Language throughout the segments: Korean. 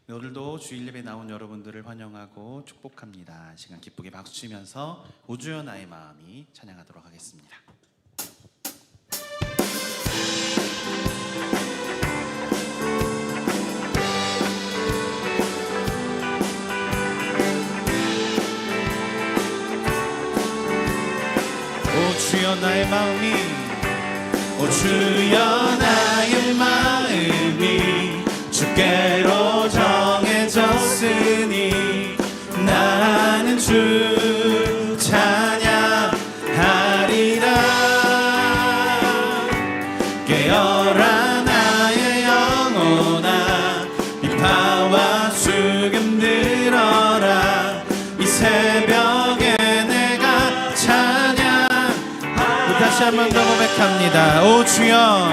오늘도 주일 예배 나온 여러분들을 환영하고 축복합니다. 시간 기쁘게 박수 치면서 오 주여 나의 마음이 찬양하도록 하겠습니다. 오 주여 나의 마음이, 오 주여 나의 마음이 주께로 정해졌으니 나는 주 찬양하리라. 깨어라 나의 영혼아, 비파와 수금 들어라. 이 새벽에 내가 찬양하리라. 다시 한 번 더 고백합니다. 오 주여,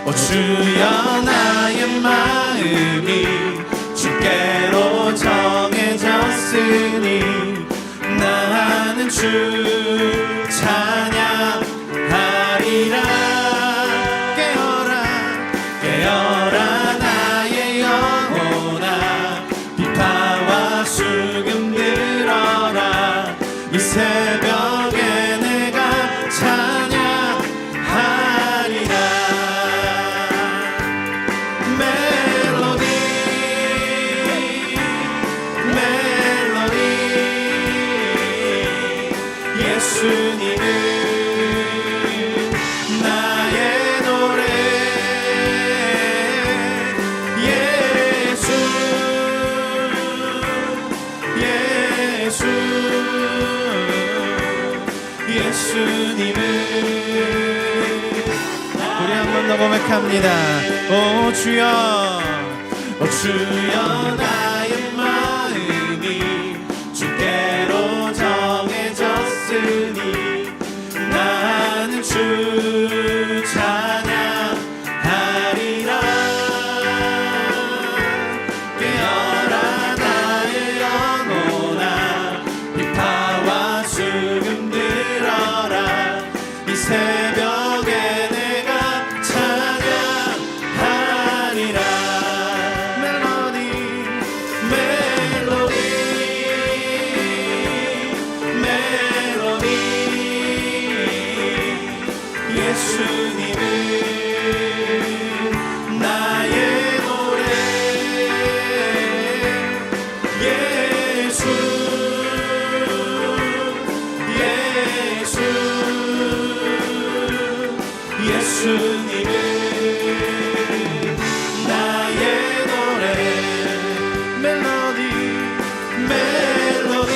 오 주여 나의 마음이 주께로 정해졌으니 나는 주 찬양하리라. 깨어라 깨어라 나의 영혼아, 비파와 수금 들어라. 이 새벽에 내가 찬양하리라. 예수님은 나의 노래. 예수 예수 예수님은. 우리 한 번 더 고백합니다. 오 주여, 오 주여 나의 마음이 주께로 정해졌으니 나는 주 찬양하리라. 깨어라 나의 영혼아, 비파와 수금 들어라. 이 새벽에 내가 찬양하리라. 멜로디 멜로디 멜로디. 예수님은 나의 노래. 예수 예수 예수님은 나의 노래. 멜로디 멜로디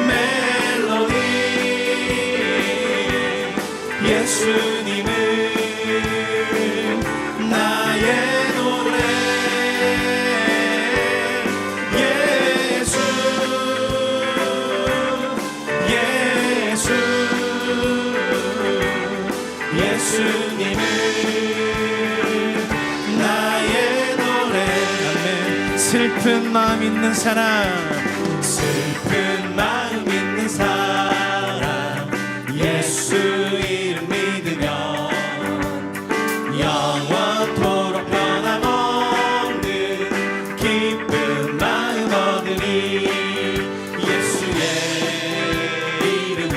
멜로디. 예수님은 나의 노래. 예수 예수 예수님은 나의 노래. 아멘. 슬픈 마음 있는 사람, 슬픈 마음 있는 사람, 예수 이름 믿으면 영원토록 변함없는 기쁜 마음 얻으리. 예수의 이름은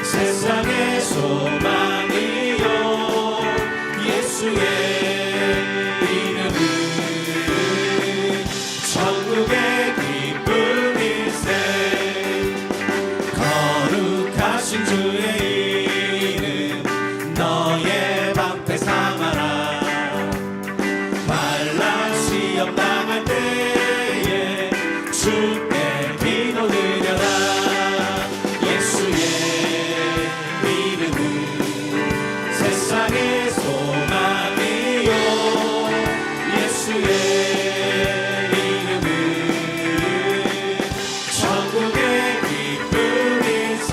세상의 소망이요. 예수의 이름은 천국의 기쁨일세. 거룩하신 주의 이름 너의 방패 삼아라. 환난 시험 당할 때에 주께 기도 드려라. 예수의 이름은 세상의 소망이요. 예수의 이름은 천국의 기쁨일세.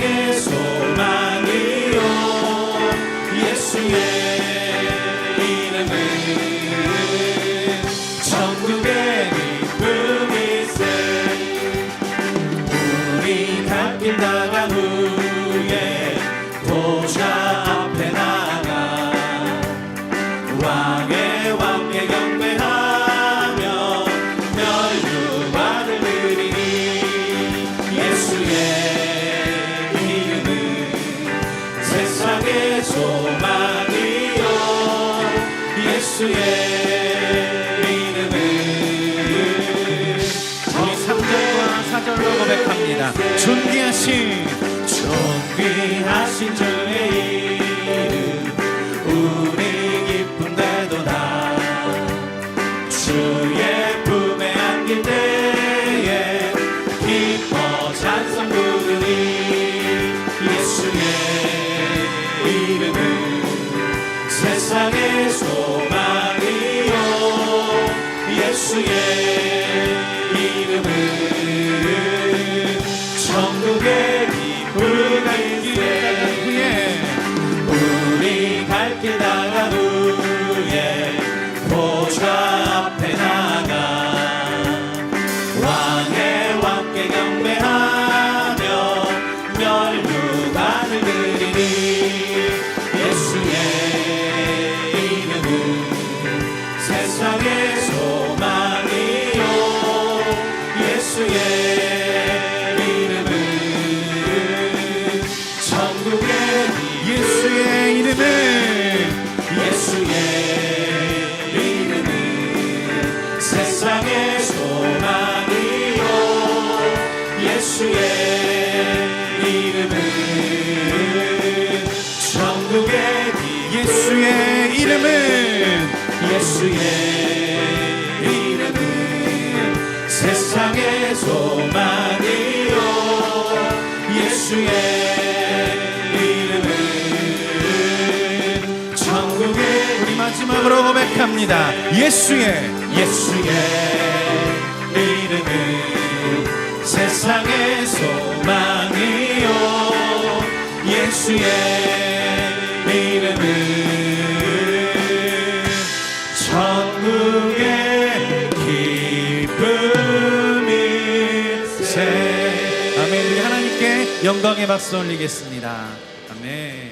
세상의 소망이요 예수의 이름은 천국의 기쁨일세. 우리 갈 길 나간 후에 보좌 앞에 나가 왕의 왕께 경배하며 멸류관을 드리니 예수의 이름은 세상의 소망이요 예수의 이름은. 우리 3절과 4절로 고백합니다. 존귀하신 주의 이름 우리 기쁜데도다. 주의 품에 안길 때에 기뻐 찬송 부르니 예수의 이름은 세상의 소망이요 예수의 이름은 천국의 기쁨일세. 우리 갈 길 나간 후에 보좌 앞에 나가 왕의 왕께 경배하며 멸류관을 드리니 예수의 이름은 세상의 소망이요 예수의 이름은 천국의 예수의 이름은 세상의 소망이요 예수의 이름은 천국의 예수의 이름은 세상의 소망이요 예수의 이름은 천국의. 우리 마지막으로 고백합니다. 예수의 이름은 세상의 소망이요 예수의 이름은 천국의 기쁨일세. 아멘. 우리 하나님께 영광의 박수 올리겠습니다. 아멘.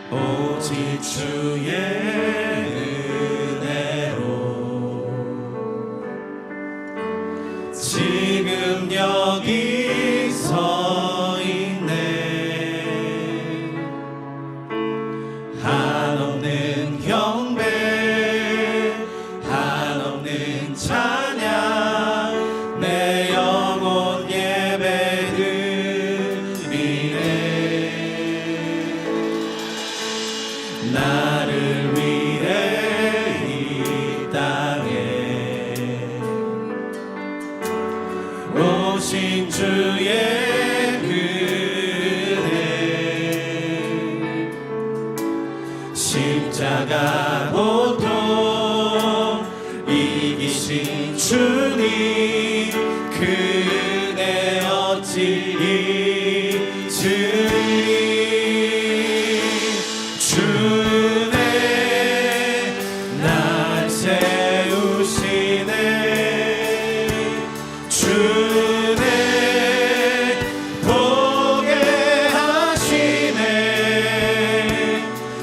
오직 주의 은혜로 지금 여기 서 있네. 한없는 경배 한없는 찬양 내 영혼 예배드리네. 나를 위해 이 땅에 오신 주의 은혜 십자가 고통 이기신 주님 그 은혜 어찌 잊으리. 주네 날 세우시네. 주네 보게 하시네.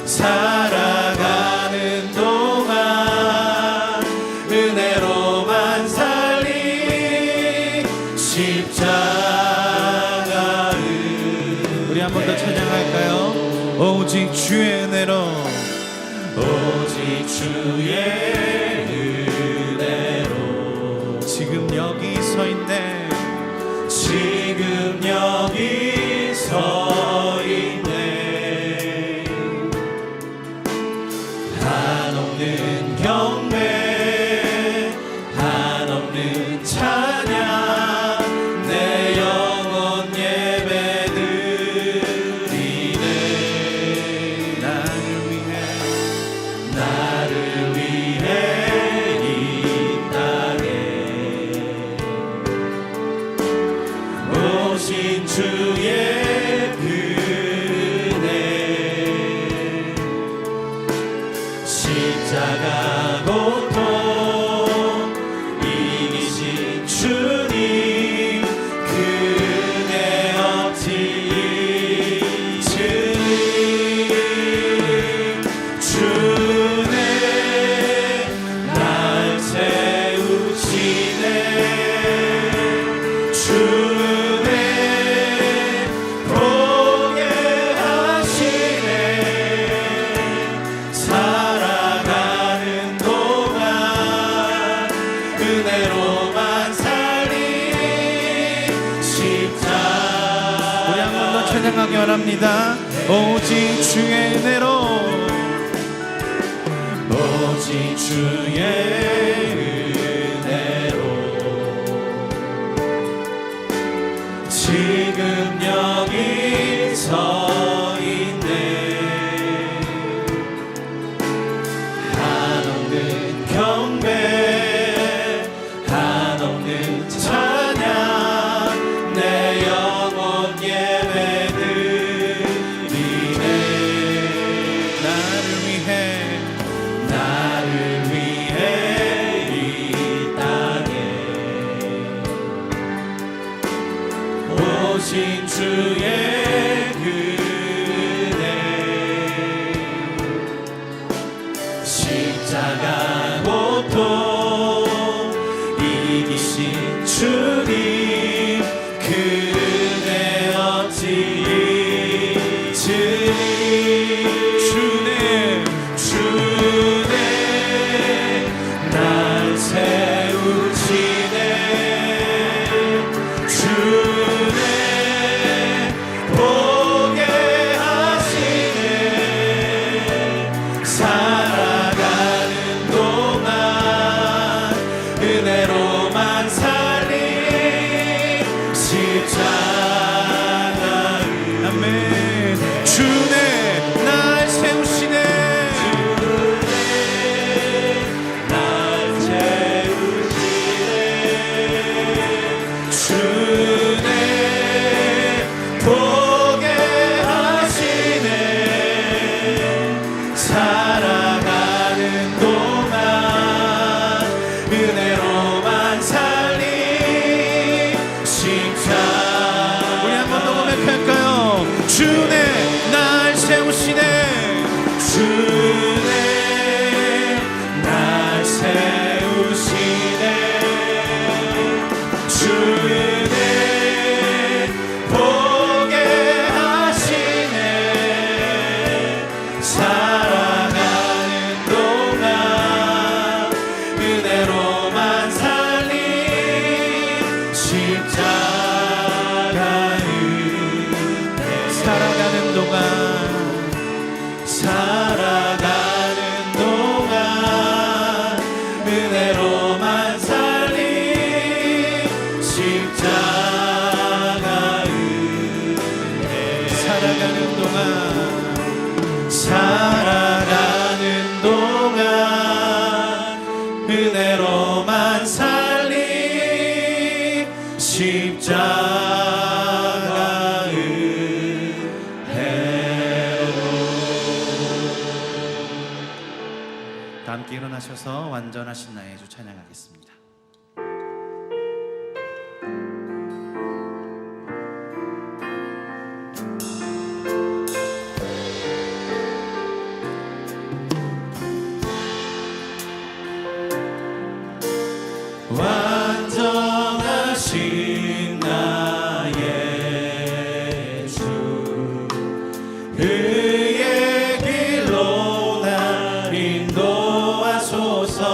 살아가는 동안 은혜로만 살리 십자가의. 우리 한 번 더 찬양할까요? 오직 주의 은혜로 오직 주의 은혜로 지금 여기 서 있네. 지금 여기 서 있네. 한없는 경배 한없는 찬양 내 영혼 예배 십자가 고통 이기신 주님 그대 없이 주네 날 세우시네 주네 보게 하시네 살아가는 동안 은혜로만 살리 십자가 우리 한 번 더 찬양하기 원합니다. 오직 주의 은혜로 오직 주의 은혜로 지금 여기 서 있네 한없는 경배 한없는 찬양 내 영혼 예배드리네 나를 위해 이 땅에 오신 주의 그대 십자가 고통 이기신 주님 그대 어찌 주네 날 세우시네 주네 보게 하시네 살아가는 동안 은혜로만 살리 십자가 아멘 주네 날 세우시네 날 세우시네 주네 보게 하시네 살아가는 동안 은혜로만 살리 십자가 우리 한 번 더 고백할까요? 주네 날 세우시네 주네 날 세우시네 주네 보게 하시네 살아가는 동안 은혜로만 살리 십자가 살아가는 동안 은혜로만 살리 십자가 살아가는 동안 은혜로만 살리 십자가 다 함께 일어나셔서 완전하신 나의 주 찬양하겠습니다. 완전하신 나의 주 그의 길로 날 인도하소서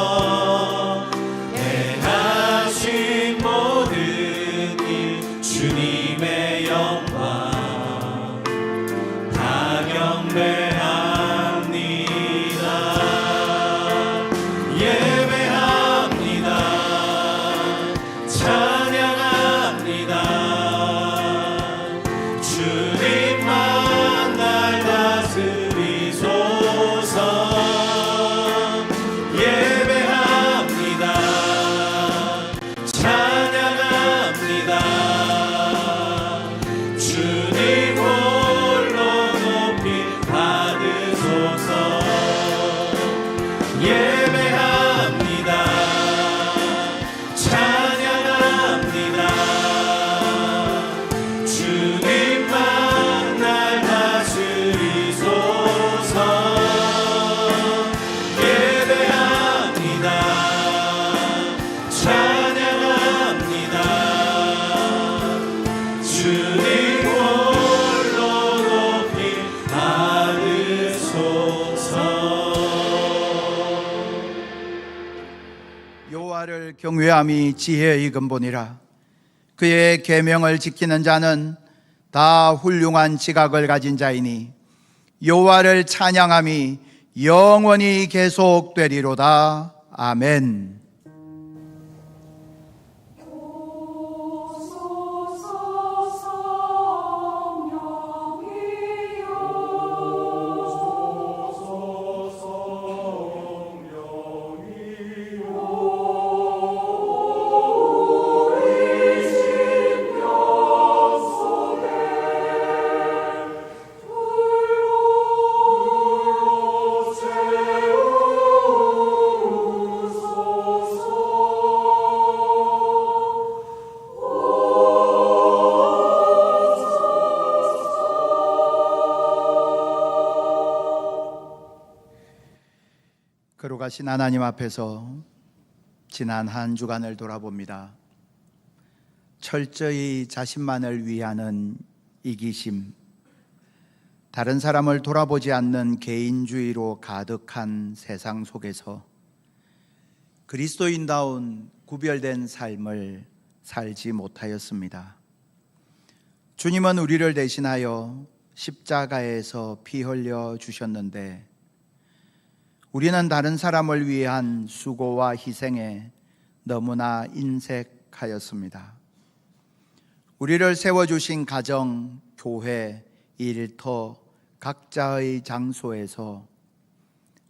예배합니다. 찬양합니다. 주님만 날 다스리소서. 예배합니다. 찬양합니다. 주님 홀로 높이 받으소서. 여호와를 경외함이 지혜의 근본이라. 그의 계명을 지키는 자는 다 훌륭한 지각을 가진 자이니 여호와를 찬양함이 영원히 계속되리로다. 아멘. 거룩하신 하나님 앞에서 지난 한 주간을 돌아봅니다. 철저히 자신만을 위하는 이기심, 다른 사람을 돌아보지 않는 개인주의로 가득한 세상 속에서 그리스도인다운 구별된 삶을 살지 못하였습니다. 주님은 우리를 대신하여 십자가에서 피 흘려 주셨는데 우리는 다른 사람을 위한 수고와 희생에 너무나 인색하였습니다. 우리를 세워주신 가정, 교회, 일터, 각자의 장소에서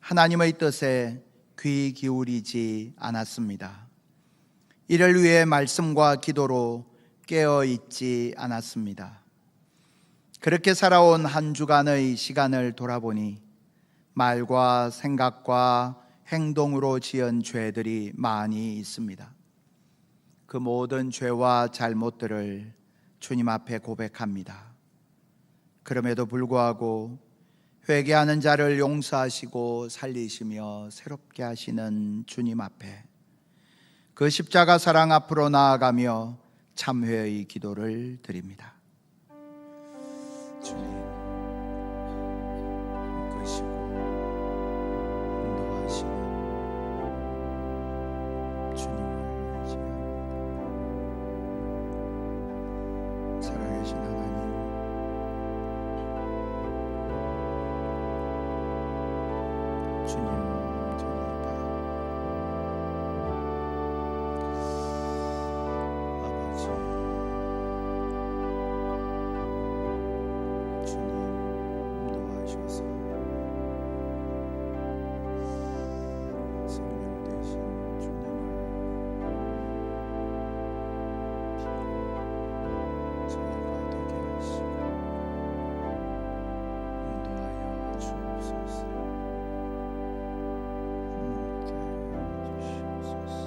하나님의 뜻에 귀 기울이지 않았습니다. 이를 위해 말씀과 기도로 깨어있지 않았습니다. 그렇게 살아온 한 주간의 시간을 돌아보니 말과 생각과 행동으로 지은 죄들이 많이 있습니다. 그 모든 죄와 잘못들을 주님 앞에 고백합니다. 그럼에도 불구하고 회개하는 자를 용서하시고 살리시며 새롭게 하시는 주님 앞에 그 십자가 사랑 앞으로 나아가며 참회의 기도를 드립니다. 주님, 이끄시고 인도하시는 주님을 의지합니다. 살아계신 하나님, 주님 저리 바랍니다. 아버지, 주님 인도하셔서 성령 되신 주님을 저희가 되게 하시고 인도하여 주옵소서. 함께 해주시옵소서.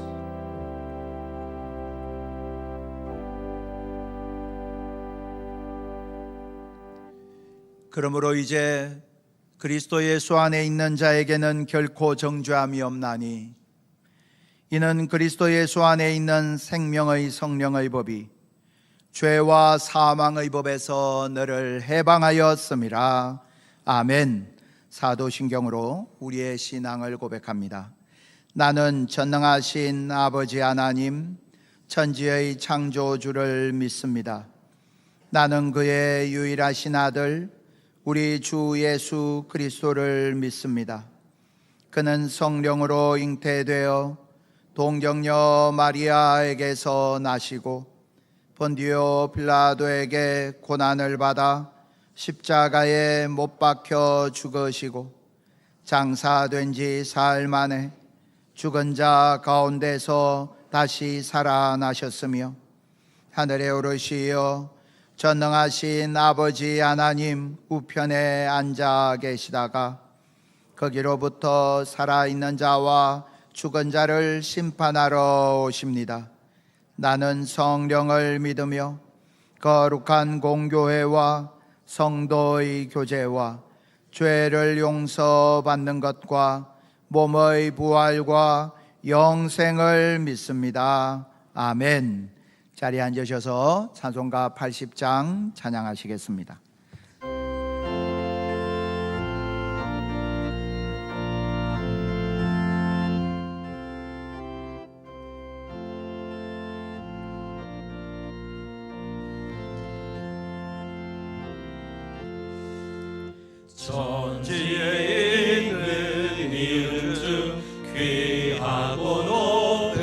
그러므로 이제 그리스도 예수 안에 있는 자에게는 결코 정죄함이 없나니 이는 그리스도 예수 안에 있는 생명의 성령의 법이 죄와 사망의 법에서 너를 해방하였음이라. 아멘. 사도신경으로 우리의 신앙을 고백합니다. 나는 전능하신 아버지 하나님, 천지의 창조주를 믿습니다. 나는 그의 유일하신 아들 우리 주 예수 그리스도를 믿습니다. 그는 성령으로 잉태되어 동정녀 마리아에게서 나시고 본디오 빌라도에게 고난을 받아 십자가에 못 박혀 죽으시고 장사된 지 사흘 만에 죽은 자 가운데서 다시 살아나셨으며 하늘에 오르시어 전능하신 아버지 하나님 우편에 앉아 계시다가 거기로부터 살아있는 자와 죽은 자를 심판하러 오십니다. 나는 성령을 믿으며 거룩한 공교회와 성도의 교제와 죄를 용서받는 것과 몸의 부활과 영생을 믿습니다. 아멘. 자리에 앉으셔서 찬송가 80장 찬양하시겠습니다. 천지에 있는 이름 중 귀하고 높은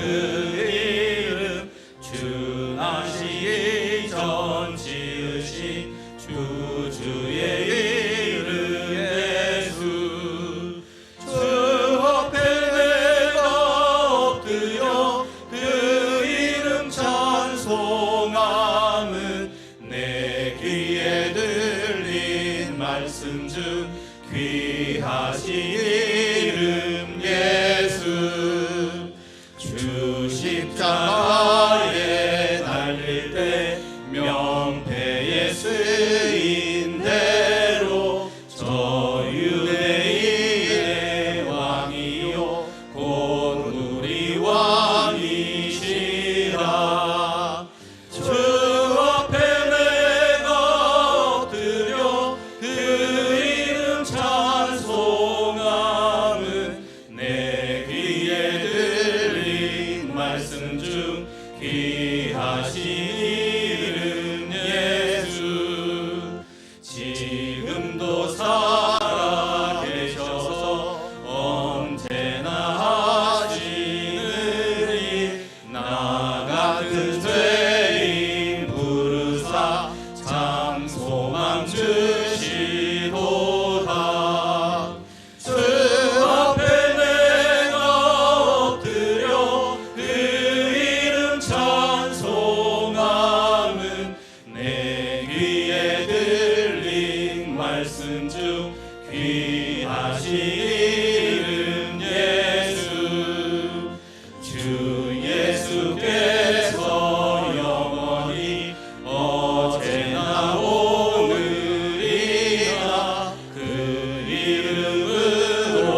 이름, 주 나시기 전 지으신 주의 이름 예수. 주 앞에 내가 엎드려 그 이름 찬송함은 내 귀에 들린 말씀 중 귀하신 이름 예수. 주 십자가에 달릴 때 명패에 쓰인 대로 저 유대인의 왕이요 곧 우리 왕이시라. 주 앞에 내가 엎드려 그 이름 찬송함은 내 귀에 들린 말씀 중 귀하신 이름 예수. 지금도 살아 계셔서 언제나 하시느니 나 같은 죄인 부르사 참 소망 주시도다. 주 앞에 내가 엎드려 그 이름 찬송함은 내 귀에 들린 말씀 중 귀하신 이름 예수. 주 예수께서 영원히 어제나 오늘이나 그 이름으로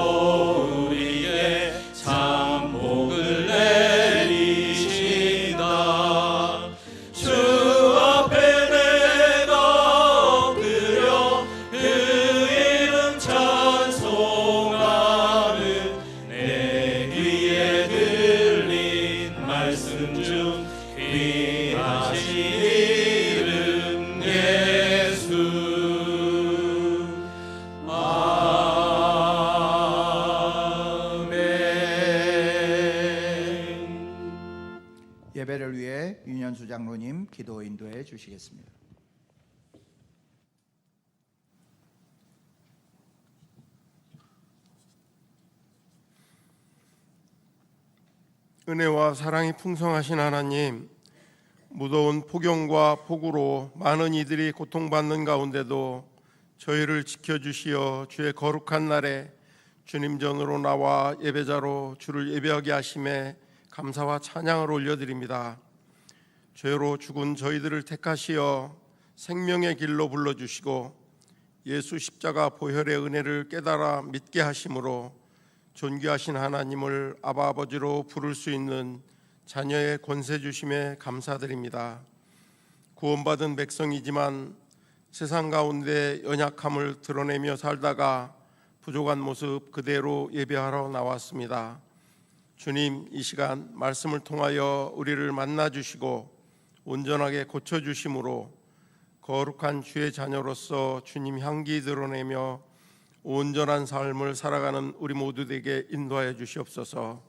우리의 참 복을 내리신다. 주 앞에 내가 엎드려 그 이름 찬송함은 내 귀에 들린 말씀 중 귀하신 이름 예수. 아멘. 예배를 위해 윤현수 장로님 기도 인도해 주시겠습니다. 은혜와 사랑이 풍성하신 하나님, 무더운 폭염과 폭우로 많은 이들이 고통받는 가운데도 저희를 지켜주시어 주의 거룩한 날에 주님 전으로 나와 예배자로 주를 예배하게 하심에 감사와 찬양을 올려드립니다. 죄로 죽은 저희들을 택하시어 생명의 길로 불러주시고 예수 십자가 보혈의 은혜를 깨달아 믿게 하심으로 존귀하신 하나님을 아바 아버지로 부를 수 있는 자녀의 권세 주심에 감사드립니다. 구원받은 백성이지만 세상 가운데 연약함을 드러내며 살다가 부족한 모습 그대로 예배하러 나왔습니다. 주님, 이 시간 말씀을 통하여 우리를 만나 주시고 온전하게 고쳐 주심으로 거룩한 주의 자녀로서 주님 향기 드러내며 온전한 삶을 살아가는 우리 모두에게 인도하여 주시옵소서.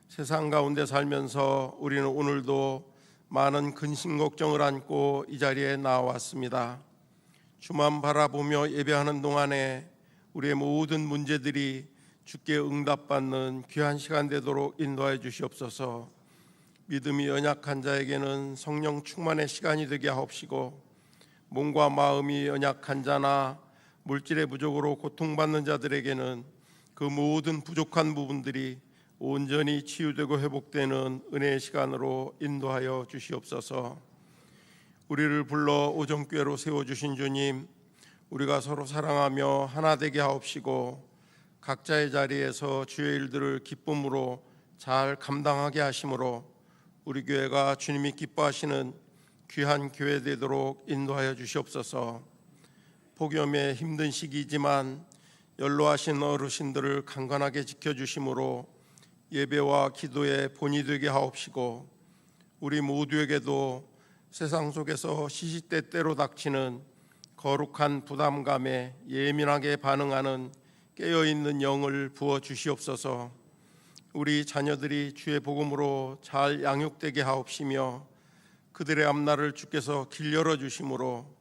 세상 가운데 살면서 우리는 오늘도 많은 근심 걱정을 안고 이 자리에 나왔습니다. 주만 바라보며 예배하는 동안에 우리의 모든 문제들이 주께 응답받는 귀한 시간 되도록 인도하여 주시옵소서. 믿음이 연약한 자에게는 성령 충만의 시간이 되게 하옵시고, 몸과 마음이 연약한 자나 물질의 부족으로 고통받는 자들에게는 그 모든 부족한 부분들이 온전히 치유되고 회복되는 은혜의 시간으로 인도하여 주시옵소서. 우리를 불러 오정교회로 세워주신 주님, 우리가 서로 사랑하며 하나 되게 하옵시고 각자의 자리에서 주의 일들을 기쁨으로 잘 감당하게 하심으로 우리 교회가 주님이 기뻐하시는 귀한 교회 되도록 인도하여 주시옵소서. 폭염의 힘든 시기이지만 연로하신 어르신들을 강건하게 지켜주심으로 예배와 기도의 본이 되게 하옵시고 우리 모두에게도 세상 속에서 시시때때로 닥치는 거룩한 부담감에 예민하게 반응하는 깨어있는 영을 부어 주시옵소서. 우리 자녀들이 주의 복음으로 잘 양육되게 하옵시며 그들의 앞날을 주께서 길 열어주심으로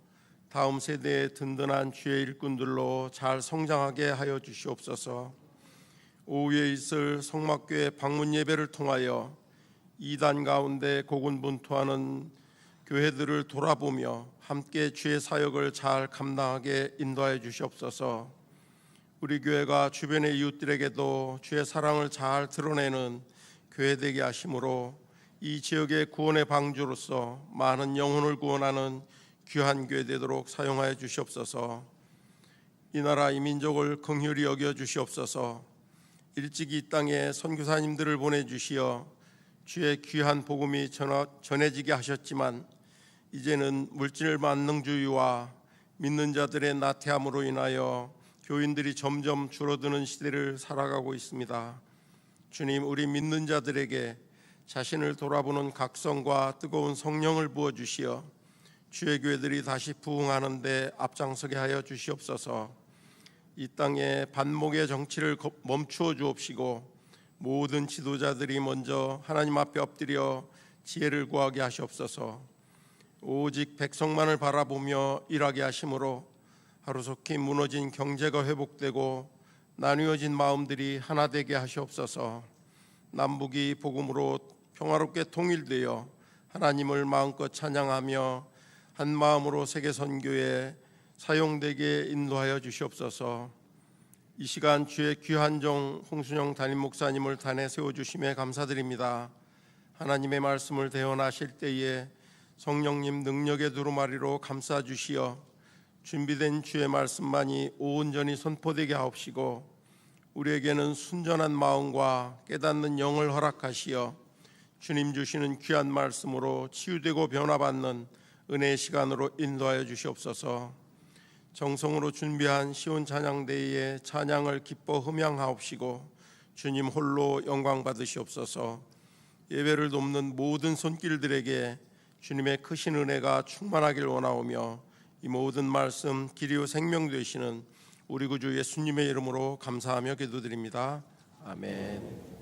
다음 세대의 든든한 주의 일꾼들로 잘 성장하게 하여 주시옵소서. 오후에 있을 성막교회 방문 예배를 통하여 이단 가운데 고군분투하는 교회들을 돌아보며 함께 주의 사역을 잘 감당하게 인도하여 주시옵소서. 우리 교회가 주변의 이웃들에게도 주의 사랑을 잘 드러내는 교회 되게 하심으로 이 지역의 구원의 방주로서 많은 영혼을 구원하는 귀한 교회 되도록 사용하여 주시옵소서. 이 나라 이 민족을 긍휼히 여겨 주시옵소서. 일찍이 이 땅에 선교사님들을 보내주시어 주의 귀한 복음이 전해지게 하셨지만 이제는 물질 만능주의와 믿는 자들의 나태함으로 인하여 교인들이 점점 줄어드는 시대를 살아가고 있습니다. 주님, 우리 믿는 자들에게 자신을 돌아보는 각성과 뜨거운 성령을 부어주시어 주의 교회들이 다시 부흥하는 데 앞장서게 하여 주시옵소서. 이 땅의 반목의 정치를 멈추어 주옵시고 모든 지도자들이 먼저 하나님 앞에 엎드려 지혜를 구하게 하시옵소서. 오직 백성만을 바라보며 일하게 하심으로 하루속히 무너진 경제가 회복되고 나뉘어진 마음들이 하나 되게 하시옵소서. 남북이 복음으로 평화롭게 통일되어 하나님을 마음껏 찬양하며 한 마음으로 세계 선교에 사용되게 인도하여 주시옵소서. 이 시간 주의 귀한 종 홍순영 담임 목사님을 단에 세워주심에 감사드립니다. 하나님의 말씀을 대언하실 때에 성령님 능력의 두루마리로 감싸주시어 준비된 주의 말씀만이 온전히 선포되게 하옵시고 우리에게는 순전한 마음과 깨닫는 영을 허락하시어 주님 주시는 귀한 말씀으로 치유되고 변화받는 은혜의 시간으로 인도하여 주시옵소서. 정성으로 준비한 시온 찬양대회의 찬양을 기뻐 흠양하옵시고 주님 홀로 영광 받으시옵소서. 예배를 돕는 모든 손길들에게 주님의 크신 은혜가 충만하길 원하오며 이 모든 말씀 길이요 생명 되시는 우리 구주 예수님의 이름으로 감사하며 기도드립니다. 아멘.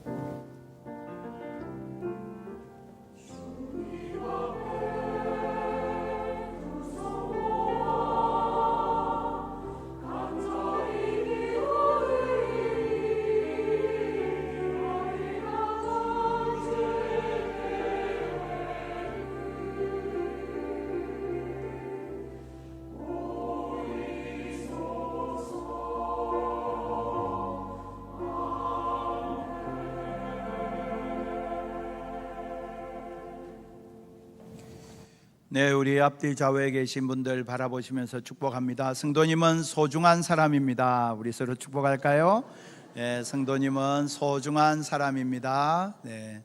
네, 우리 앞뒤 좌우에 계신 분들 바라보시면서 축복합니다. 성도님은 소중한 사람입니다. 우리 서로 축복할까요? 네, 성도님은 소중한 사람입니다. 네.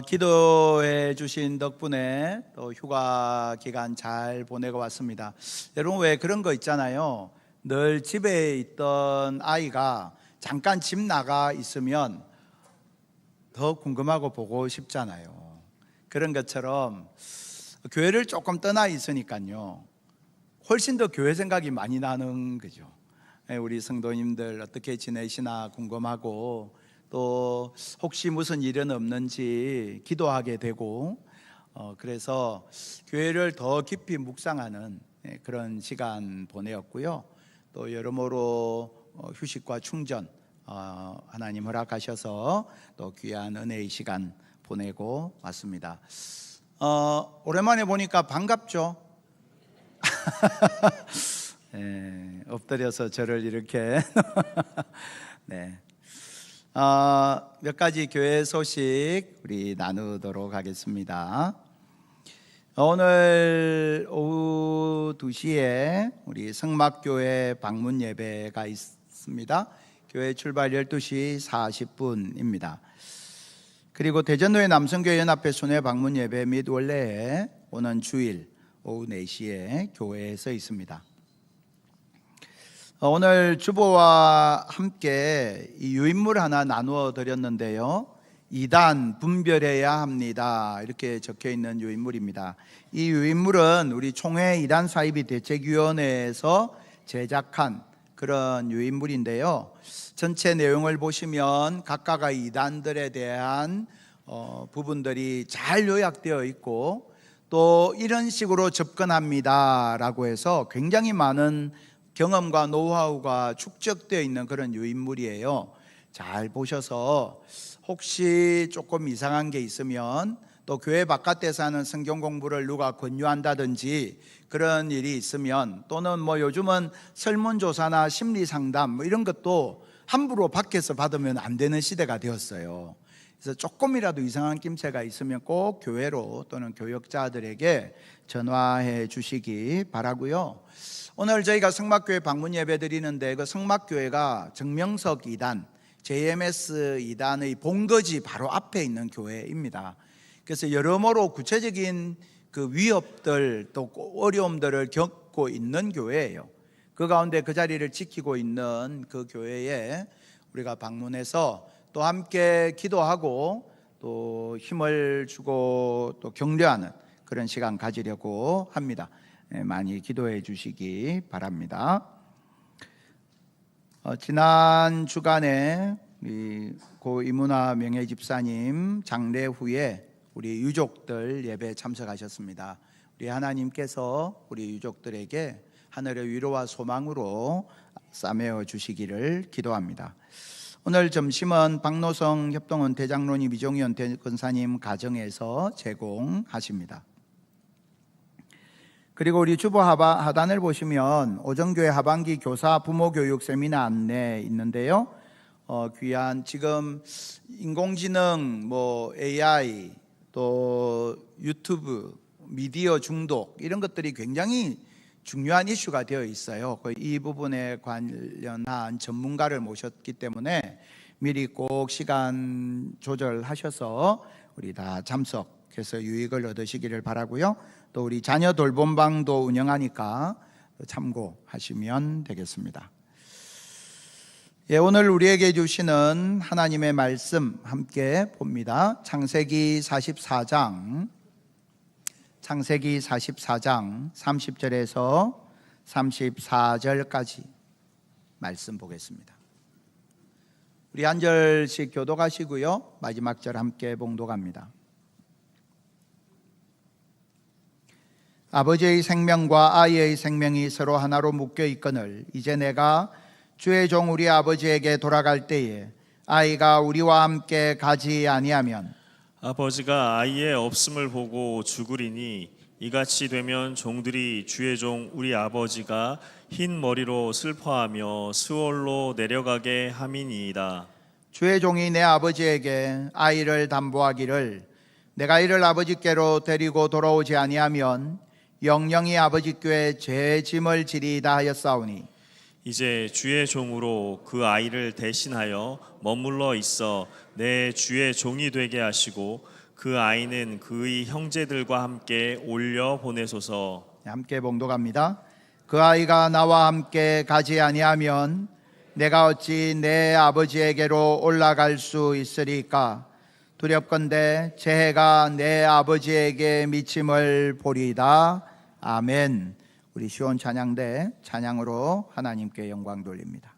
기도해 주신 덕분에 또 휴가 기간 잘 보내고 왔습니다. 여러분, 왜 그런 거 있잖아요. 늘 집에 있던 아이가 잠깐 집 나가 있으면 더 궁금하고 보고 싶잖아요. 그런 것처럼 교회를 조금 떠나 있으니까요 훨씬 더 교회 생각이 많이 나는 거죠. 우리 성도님들 어떻게 지내시나 궁금하고 또 혹시 무슨 일은 없는지 기도하게 되고 그래서 교회를 더 깊이 묵상하는 그런 시간 보내었고요. 또 여러모로 휴식과 충전 하나님 허락하셔서 또 귀한 은혜의 시간 보내고 왔습니다. 오랜만에 보니까 반갑죠? 엎드려서 저를 이렇게 네. 몇 가지 교회 소식 우리 나누도록 하겠습니다. 오늘 오후 2시에 우리 성막교회 방문 예배가 있습니다. 교회 출발 12시 40분입니다. 그리고 대전로의 남성교회 연합회 순회 방문 예배 및 원래에 오는 주일 오후 4시에 교회에서 있습니다. 오늘 주보와 함께 이 유인물 하나 나누어 드렸는데요. 2단 분별해야 합니다. 이렇게 적혀 있는 유인물입니다. 이 유인물은 우리 총회 2단 사이비 대책위원회에서 제작한 그런 유인물인데요. 전체 내용을 보시면 각각의 2단들에 대한 부분들이 잘 요약되어 있고 또 이런 식으로 접근합니다 라고 해서 굉장히 많은 경험과 노하우가 축적되어 있는 그런 유인물이에요. 잘 보셔서 혹시 조금 이상한 게 있으면 또 교회 바깥에서 하는 성경 공부를 누가 권유한다든지 그런 일이 있으면 또는 뭐 요즘은 설문조사나 심리상담 뭐 이런 것도 함부로 밖에서 받으면 안 되는 시대가 되었어요. 그래서 조금이라도 이상한 낌새가 있으면 꼭 교회로 또는 교역자들에게 전화해 주시기 바라고요. 오늘 저희가 성막교회 방문 예배 드리는데 그 성막교회가 정명석 2단, JMS 2단의 본거지 바로 앞에 있는 교회입니다. 그래서 여러모로 구체적인 그 위협들 또 어려움들을 겪고 있는 교회예요. 그 가운데 그 자리를 지키고 있는 그 교회에 우리가 방문해서 또 함께 기도하고 또 힘을 주고 또 격려하는 그런 시간 가지려고 합니다. 많이 기도해 주시기 바랍니다. 지난 주간에 고 이문화 명예집사님 장례 후에 우리 유족들 예배에 참석하셨습니다. 우리 하나님께서 우리 유족들에게 하늘의 위로와 소망으로 싸매어 주시기를 기도합니다. 오늘 점심은 박노성 협동원 대장로님, 이종현 대권사님 가정에서 제공하십니다. 그리고 우리 주보 하단을 보시면 오정교회 하반기 교사 부모교육 세미나 안내 있는데요. 귀한 지금 인공지능, 뭐 AI, 또 유튜브, 미디어 중독 이런 것들이 굉장히 중요한 이슈가 되어 있어요. 이 부분에 관련한 전문가를 모셨기 때문에 미리 꼭 시간 조절하셔서 우리 다 참석해서 유익을 얻으시기를 바라고요. 또 우리 자녀 돌봄방도 운영하니까 참고하시면 되겠습니다. 오늘 우리에게 주시는 하나님의 말씀 함께 봅니다. 창세기 44장 30절에서 34절까지 말씀 보겠습니다. 우리 한 절씩 교독하시고요. 마지막 절 함께 봉독합니다. 아버지의 생명과 아이의 생명이 서로 하나로 묶여 있거늘 이제 내가 주의 종 우리 아버지에게 돌아갈 때에 아이가 우리와 함께 가지 아니하면 아버지가 아이의 없음을 보고 죽으리니 이같이 되면 종들이 주의 종 우리 아버지가 흰 머리로 슬퍼하며 수월로 내려가게 함이니이다. 주의 종이 내 아버지에게 아이를 담보하기를 내가 이를 아버지께로 데리고 돌아오지 아니하면 영영이 아버지께 죄의 짐을 지리이다 하였사오니 이제 주의 종으로 그 아이를 대신하여 머물러 있어 내 주의 종이 되게 하시고 그 아이는 그의 형제들과 함께 올려 보내소서. 함께 봉독합니다. 그 아이가 나와 함께 가지 아니하면 내가 어찌 내 아버지에게로 올라갈 수 있으리까? 두렵건대 재해가 내 아버지에게 미침을 보리이다. 아멘. 우리 시온 찬양대 찬양으로 하나님께 영광 돌립니다.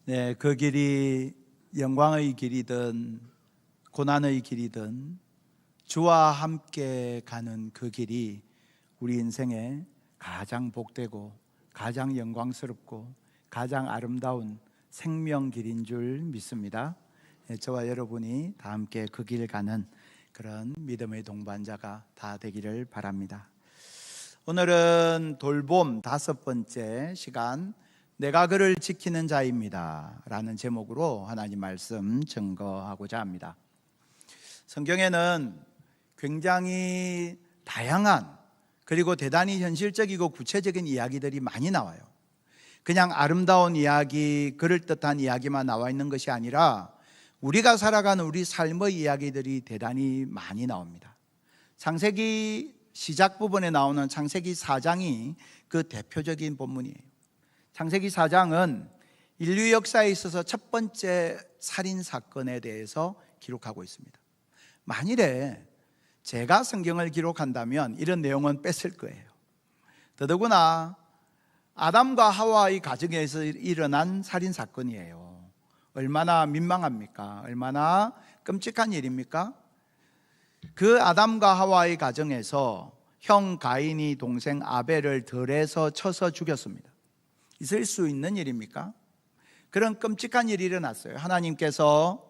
네, 그 길이 영광의 길이든 고난의 길이든 주와 함께 가는 그 길이 우리 인생에 가장 복되고 가장 영광스럽고 가장 아름다운 생명길인 줄 믿습니다. 저와 여러분이 다 함께 그 길 가는 그런 믿음의 동반자가 다 되기를 바랍니다. 오늘은 돌봄 5번째 시간, 내가 그를 지키는 자입니다 라는 제목으로 하나님 말씀 증거하고자 합니다. 성경에는 굉장히 다양한 그리고 대단히 현실적이고 구체적인 이야기들이 많이 나와요. 그냥 아름다운 이야기, 그럴듯한 이야기만 나와 있는 것이 아니라 우리가 살아가는 우리 삶의 이야기들이 대단히 많이 나옵니다. 창세기 시작 부분에 나오는 창세기 4장이 그 대표적인 본문이에요. 창세기 4장은 인류 역사에 있어서 첫 번째 살인 사건에 대해서 기록하고 있습니다. 만일에 제가 성경을 기록한다면 이런 내용은 뺐을 거예요. 더더구나 아담과 하와의 가정에서 일어난 살인 사건이에요. 얼마나 민망합니까? 얼마나 끔찍한 일입니까? 그 아담과 하와의 가정에서 형 가인이 동생 아벨을 들에서 쳐서 죽였습니다. 있을 수 있는 일입니까? 그런 끔찍한 일이 일어났어요. 하나님께서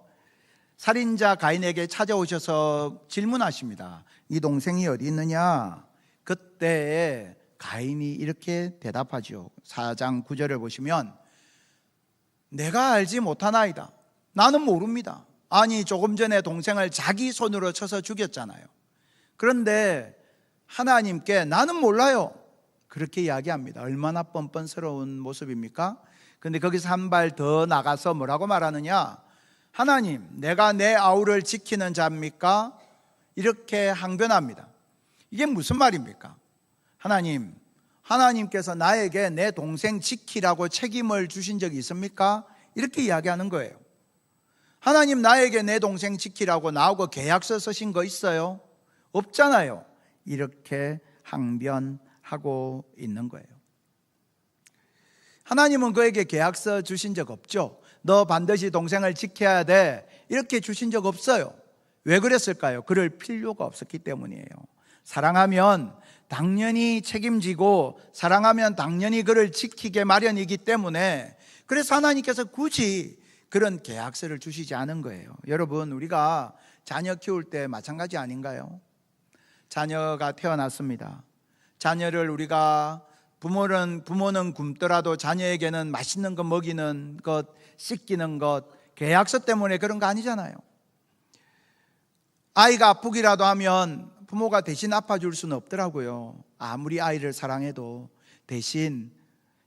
살인자 가인에게 찾아오셔서 질문하십니다. 네 동생이 어디 있느냐? 그때 가인이 이렇게 대답하죠. 4장 9절을 보시면 내가 알지 못하나이다. 나는 모릅니다. 아니 조금 전에 동생을 자기 손으로 쳐서 죽였잖아요. 그런데 하나님께 나는 몰라요. 그렇게 이야기합니다. 얼마나 뻔뻔스러운 모습입니까? 그런데 거기서 한 발 더 나가서 뭐라고 말하느냐? 하나님, 내가 내 아우를 지키는 자입니까? 이렇게 항변합니다. 이게 무슨 말입니까? 하나님께서 나에게 내 동생 지키라고 책임을 주신 적이 있습니까? 이렇게 이야기하는 거예요. 하나님, 나에게 내 동생 지키라고 나하고 계약서 쓰신 거 있어요? 없잖아요. 이렇게 항변하고 있는 거예요. 하나님은 그에게 계약서 주신 적 없죠. 너 반드시 동생을 지켜야 돼, 이렇게 주신 적 없어요. 왜 그랬을까요? 그럴 필요가 없었기 때문이에요. 사랑하면 당연히 책임지고 사랑하면 당연히 그를 지키게 마련이기 때문에, 그래서 하나님께서 굳이 그런 계약서를 주시지 않은 거예요. 여러분, 우리가 자녀 키울 때 마찬가지 아닌가요? 자녀가 태어났습니다. 자녀를 우리가 부모는 굶더라도 자녀에게는 맛있는 거 먹이는 것, 씻기는 것, 계약서 때문에 그런 거 아니잖아요. 아이가 아프기라도 하면 부모가 대신 아파줄 수는 없더라고요. 아무리 아이를 사랑해도 대신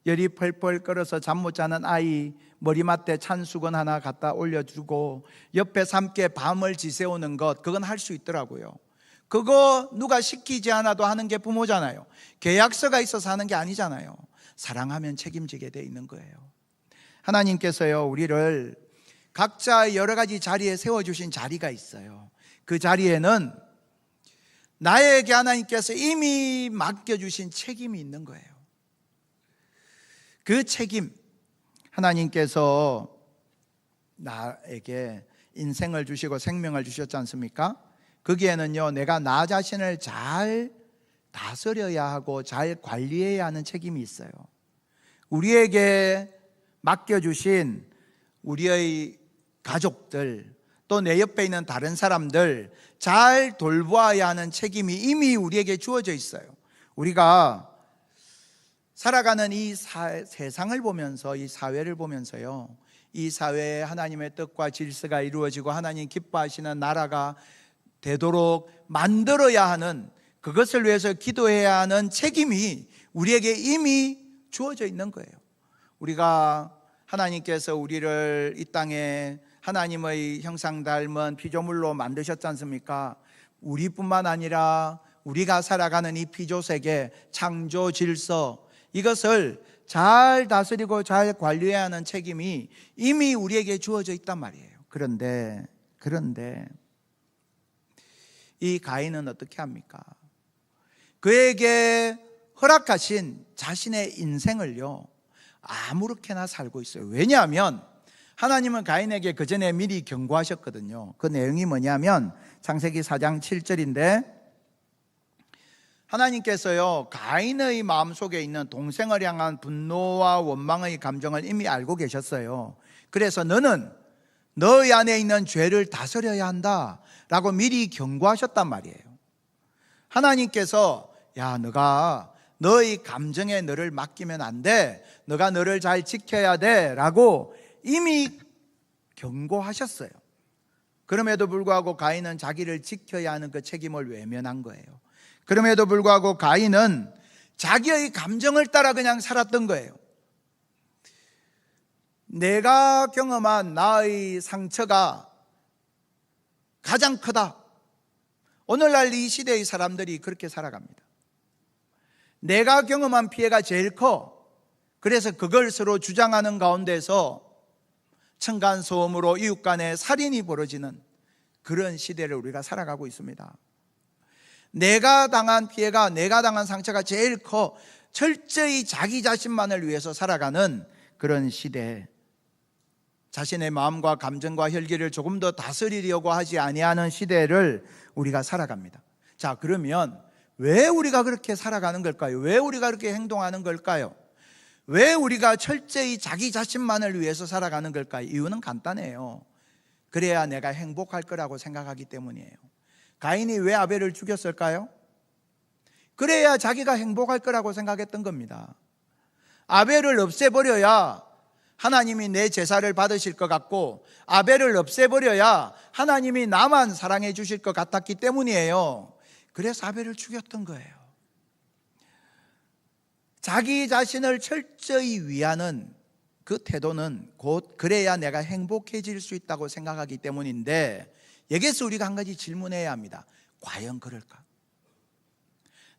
열이 펄펄 끓어서 잠 못 자는 아이 머리맡에 찬 수건 하나 갖다 올려주고 옆에 함께 밤을 지새우는 것, 그건 할 수 있더라고요. 그거 누가 시키지 않아도 하는 게 부모잖아요. 계약서가 있어서 하는 게 아니잖아요. 사랑하면 책임지게 돼 있는 거예요. 하나님께서요, 우리를 각자 여러 가지 자리에 세워주신 자리가 있어요. 그 자리에는 나에게 하나님께서 이미 맡겨주신 책임이 있는 거예요. 그 책임, 하나님께서 나에게 인생을 주시고 생명을 주셨지 않습니까? 거기에는요, 내가 나 자신을 잘 다스려야 하고 잘 관리해야 하는 책임이 있어요. 우리에게 맡겨주신 우리의 가족들, 또 내 옆에 있는 다른 사람들 잘 돌보아야 하는 책임이 이미 우리에게 주어져 있어요. 우리가 살아가는 이 세상을 보면서, 이 사회를 보면서요, 이 사회에 하나님의 뜻과 질서가 이루어지고 하나님 기뻐하시는 나라가 되도록 만들어야 하는, 그것을 위해서 기도해야 하는 책임이 우리에게 이미 주어져 있는 거예요. 우리가 하나님께서 우리를 이 땅에 하나님의 형상 닮은 피조물로 만드셨지 않습니까? 우리뿐만 아니라 우리가 살아가는 이 피조세계, 창조 질서, 이것을 잘 다스리고 잘 관리해야 하는 책임이 이미 우리에게 주어져 있단 말이에요. 그런데 이 가인은 어떻게 합니까? 그에게 허락하신 자신의 인생을요, 아무렇게나 살고 있어요. 왜냐하면 하나님은 가인에게 그 전에 미리 경고하셨거든요. 그 내용이 뭐냐면 창세기 4장 7절인데, 하나님께서요 가인의 마음속에 있는 동생을 향한 분노와 원망의 감정을 이미 알고 계셨어요. 그래서 너는 너희 안에 있는 죄를 다스려야 한다 라고 미리 경고하셨단 말이에요. 하나님께서 야, 너가 너의 감정에 너를 맡기면 안 돼, 너가 너를 잘 지켜야 돼 라고 이미 경고하셨어요. 그럼에도 불구하고 가인은 자기를 지켜야 하는 그 책임을 외면한 거예요. 그럼에도 불구하고 가인은 자기의 감정을 따라 그냥 살았던 거예요. 내가 경험한 나의 상처가 가장 크다. 오늘날 이 시대의 사람들이 그렇게 살아갑니다. 내가 경험한 피해가 제일 커. 그래서 그걸 서로 주장하는 가운데서 층간소음으로 이웃 간에 살인이 벌어지는 그런 시대를 우리가 살아가고 있습니다. 내가 당한 피해가, 내가 당한 상처가 제일 커. 철저히 자기 자신만을 위해서 살아가는 그런 시대, 자신의 마음과 감정과 혈기를 조금 더 다스리려고 하지 아니하는 시대를 우리가 살아갑니다. 자, 그러면 왜 우리가 그렇게 살아가는 걸까요? 왜 우리가 그렇게 행동하는 걸까요? 왜 우리가 철저히 자기 자신만을 위해서 살아가는 걸까요? 이유는 간단해요. 그래야 내가 행복할 거라고 생각하기 때문이에요. 가인이 왜 아벨을 죽였을까요? 그래야 자기가 행복할 거라고 생각했던 겁니다. 아벨을 없애버려야 하나님이 내 제사를 받으실 것 같고, 아벨을 없애버려야 하나님이 나만 사랑해 주실 것 같았기 때문이에요. 그래서 아벨을 죽였던 거예요. 자기 자신을 철저히 위하는 그 태도는 곧 그래야 내가 행복해질 수 있다고 생각하기 때문인데, 여기서 우리가 한 가지 질문해야 합니다. 과연 그럴까?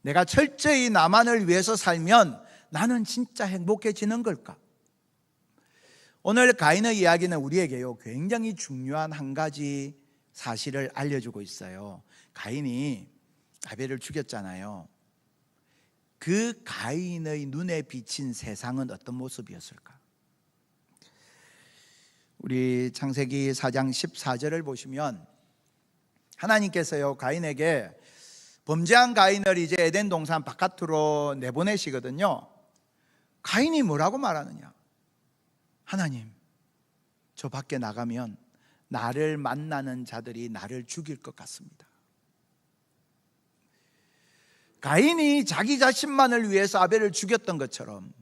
내가 철저히 나만을 위해서 살면 나는 진짜 행복해지는 걸까? 오늘 가인의 이야기는 우리에게요 굉장히 중요한 한 가지 사실을 알려주고 있어요. 가인이 아벨을 죽였잖아요. 그 가인의 눈에 비친 세상은 어떤 모습이었을까? 우리 창세기 4장 14절을 보시면 하나님께서요 가인에게, 범죄한 가인을 이제 에덴 동산 바깥으로 내보내시거든요. 가인이 뭐라고 말하느냐? 하나님, 저 밖에 나가면 나를 만나는 자들이 나를 죽일 것 같습니다. 가인이 자기 자신만을 위해서 아벨을 죽였던 것처럼,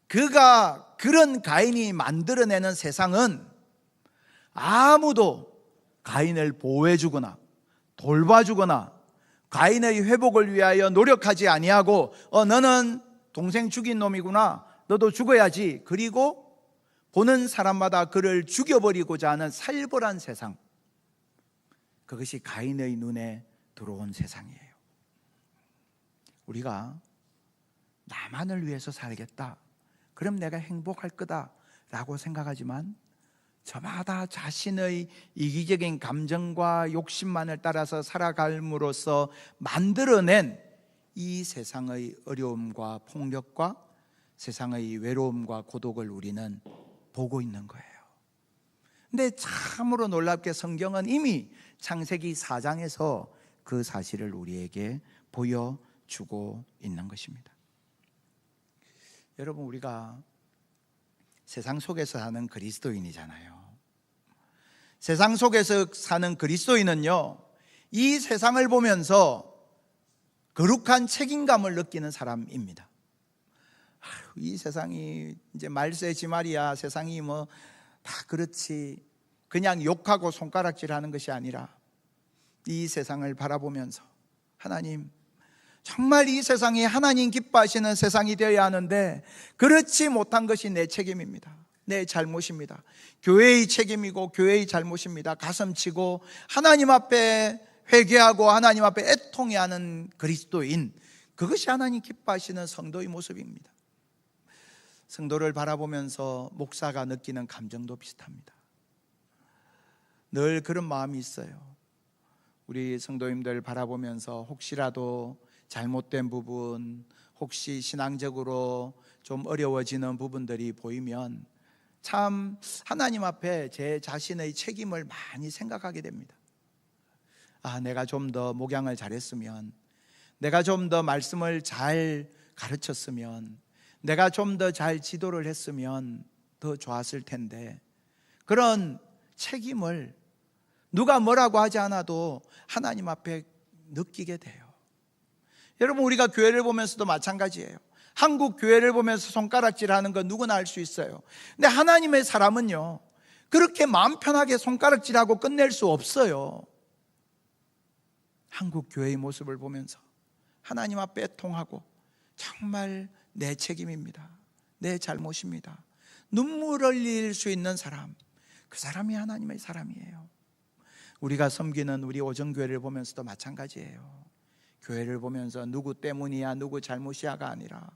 그가 그런 가인이 만들어내는 세상은 아무도 가인을 보호해주거나 돌봐주거나 가인의 회복을 위하여 노력하지 아니하고, 너는 동생 죽인 놈이구나, 너도 죽어야지, 그리고 보는 사람마다 그를 죽여버리고자 하는 살벌한 세상, 그것이 가인의 눈에 들어온 세상이에요. 우리가 나만을 위해서 살겠다, 그럼 내가 행복할 거다 라고 생각하지만, 저마다 자신의 이기적인 감정과 욕심만을 따라서 살아감으로써 만들어낸 이 세상의 어려움과 폭력과 세상의 외로움과 고독을 우리는 보고 있는 거예요. 근데 참으로 놀랍게 성경은 이미 창세기 4장에서 그 사실을 우리에게 보여주고 있는 것입니다. 여러분, 우리가 세상 속에서 사는 그리스도인이잖아요. 세상 속에서 사는 그리스도인은요, 이 세상을 보면서 거룩한 책임감을 느끼는 사람입니다. 이 세상이 이제 말세지 말이야, 세상이 뭐 다 그렇지, 그냥 욕하고 손가락질하는 것이 아니라 이 세상을 바라보면서, 하나님, 정말 이 세상이 하나님 기뻐하시는 세상이 되어야 하는데 그렇지 못한 것이 내 책임입니다. 내 잘못입니다. 교회의 책임이고 교회의 잘못입니다. 가슴치고 하나님 앞에 회개하고 하나님 앞에 애통해 하는 그리스도인, 그것이 하나님 기뻐하시는 성도의 모습입니다. 성도를 바라보면서 목사가 느끼는 감정도 비슷합니다. 늘 그런 마음이 있어요. 우리 성도님들 바라보면서 혹시라도 잘못된 부분, 혹시 신앙적으로 좀 어려워지는 부분들이 보이면 참 하나님 앞에 제 자신의 책임을 많이 생각하게 됩니다. 내가 좀 더 목양을 잘했으면, 내가 좀 더 말씀을 잘 가르쳤으면, 내가 좀 더 잘 지도를 했으면 더 좋았을 텐데, 그런 책임을 누가 뭐라고 하지 않아도 하나님 앞에 느끼게 돼요. 여러분, 우리가 교회를 보면서도 마찬가지예요. 한국 교회를 보면서 손가락질하는 건 누구나 알 수 있어요. 근데 하나님의 사람은요, 그렇게 마음 편하게 손가락질하고 끝낼 수 없어요. 한국 교회의 모습을 보면서 하나님 앞에 통하고, 정말 내 책임입니다, 내 잘못입니다, 눈물 흘릴 수 있는 사람, 그 사람이 하나님의 사람이에요. 우리가 섬기는 우리 오정교회를 보면서도 마찬가지예요. 교회를 보면서 누구 때문이야, 누구 잘못이야가 아니라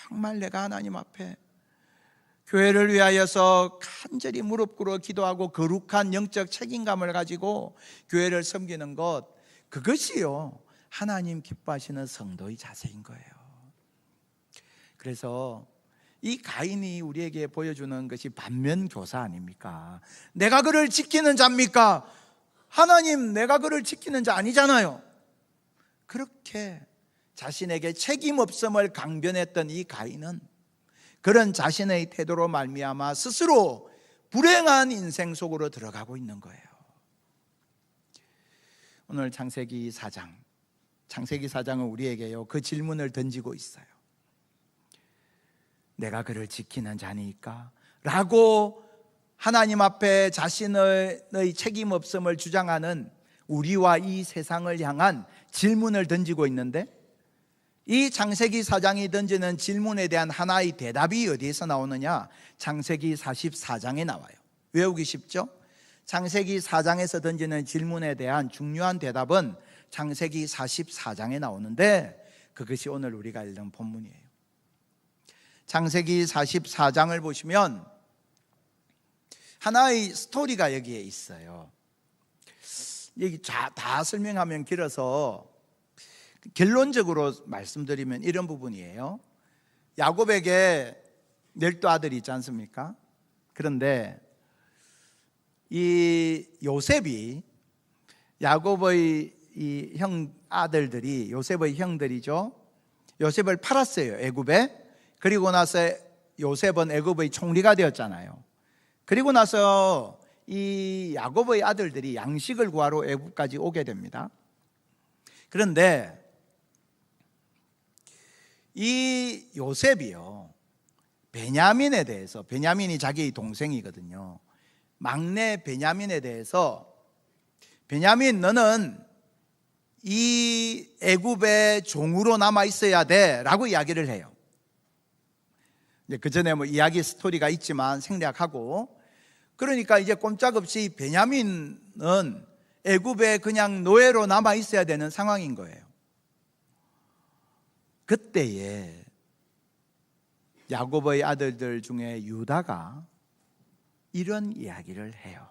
정말 내가 하나님 앞에 교회를 위하여서 간절히 무릎 꿇어 기도하고 거룩한 영적 책임감을 가지고 교회를 섬기는 것, 그것이요 하나님 기뻐하시는 성도의 자세인 거예요. 그래서 이 가인이 우리에게 보여주는 것이 반면교사 아닙니까? 내가 그를 지키는 자입니까? 하나님, 내가 그를 지키는 자 아니잖아요. 그렇게 자신에게 책임 없음을 강변했던 이 가인은 그런 자신의 태도로 말미암아 스스로 불행한 인생 속으로 들어가고 있는 거예요. 오늘 창세기 4장은 우리에게요 그 질문을 던지고 있어요. 내가 그를 지키는 자니까? 라고 하나님 앞에 자신의 책임 없음을 주장하는 우리와 이 세상을 향한 질문을 던지고 있는데, 이 창세기 4장이 던지는 질문에 대한 하나의 대답이 어디에서 나오느냐? 창세기 44장에 나와요. 외우기 쉽죠? 창세기 4장에서 던지는 질문에 대한 중요한 대답은 창세기 44장에 나오는데, 그것이 오늘 우리가 읽는 본문이에요. 창세기 44장을 보시면 하나의 스토리가 여기에 있어요. 여기 다 설명하면 길어서 결론적으로 말씀드리면 이런 부분이에요. 야곱에게 12 아들이 있지 않습니까? 그런데 이 요셉이, 야곱의 이 아들들이 요셉의 형들이죠. 요셉을 팔았어요, 애굽에. 그리고 나서 요셉은 애굽의 총리가 되었잖아요. 그리고 나서 이 야곱의 아들들이 양식을 구하러 애굽까지 오게 됩니다. 그런데 이 요셉이요 베냐민에 대해서, 베냐민이 자기의 동생이거든요, 막내 베냐민에 대해서, 베냐민 너는 이 애굽의 종으로 남아 있어야 돼 라고 이야기를 해요. 그 전에 뭐 이야기 스토리가 있지만 생략하고, 그러니까 이제 꼼짝없이 베냐민은 애굽에 그냥 노예로 남아 있어야 되는 상황인 거예요. 그때에 야곱의 아들들 중에 유다가 이런 이야기를 해요.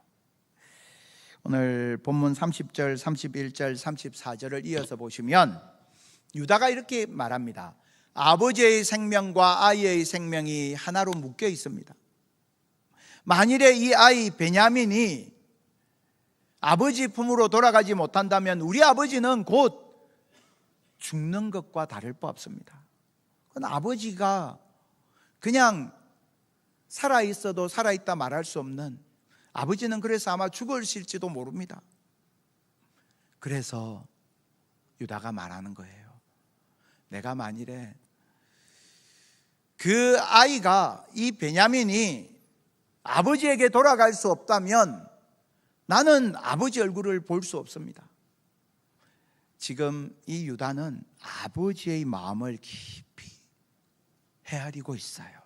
오늘 본문 30절, 31절, 34절을 이어서 보시면 유다가 이렇게 말합니다. 아버지의 생명과 아이의 생명이 하나로 묶여 있습니다. 만일에 이 아이 베냐민이 아버지 품으로 돌아가지 못한다면 우리 아버지는 곧 죽는 것과 다를 바 없습니다. 그건 아버지가 그냥 살아있어도 살아있다 말할 수 없는, 아버지는 그래서 아마 죽으실지도 모릅니다. 그래서 유다가 말하는 거예요. 내가 만일에 그 아이가, 이 베냐민이 아버지에게 돌아갈 수 없다면 나는 아버지 얼굴을 볼 수 없습니다. 지금 이 유다는 아버지의 마음을 깊이 헤아리고 있어요.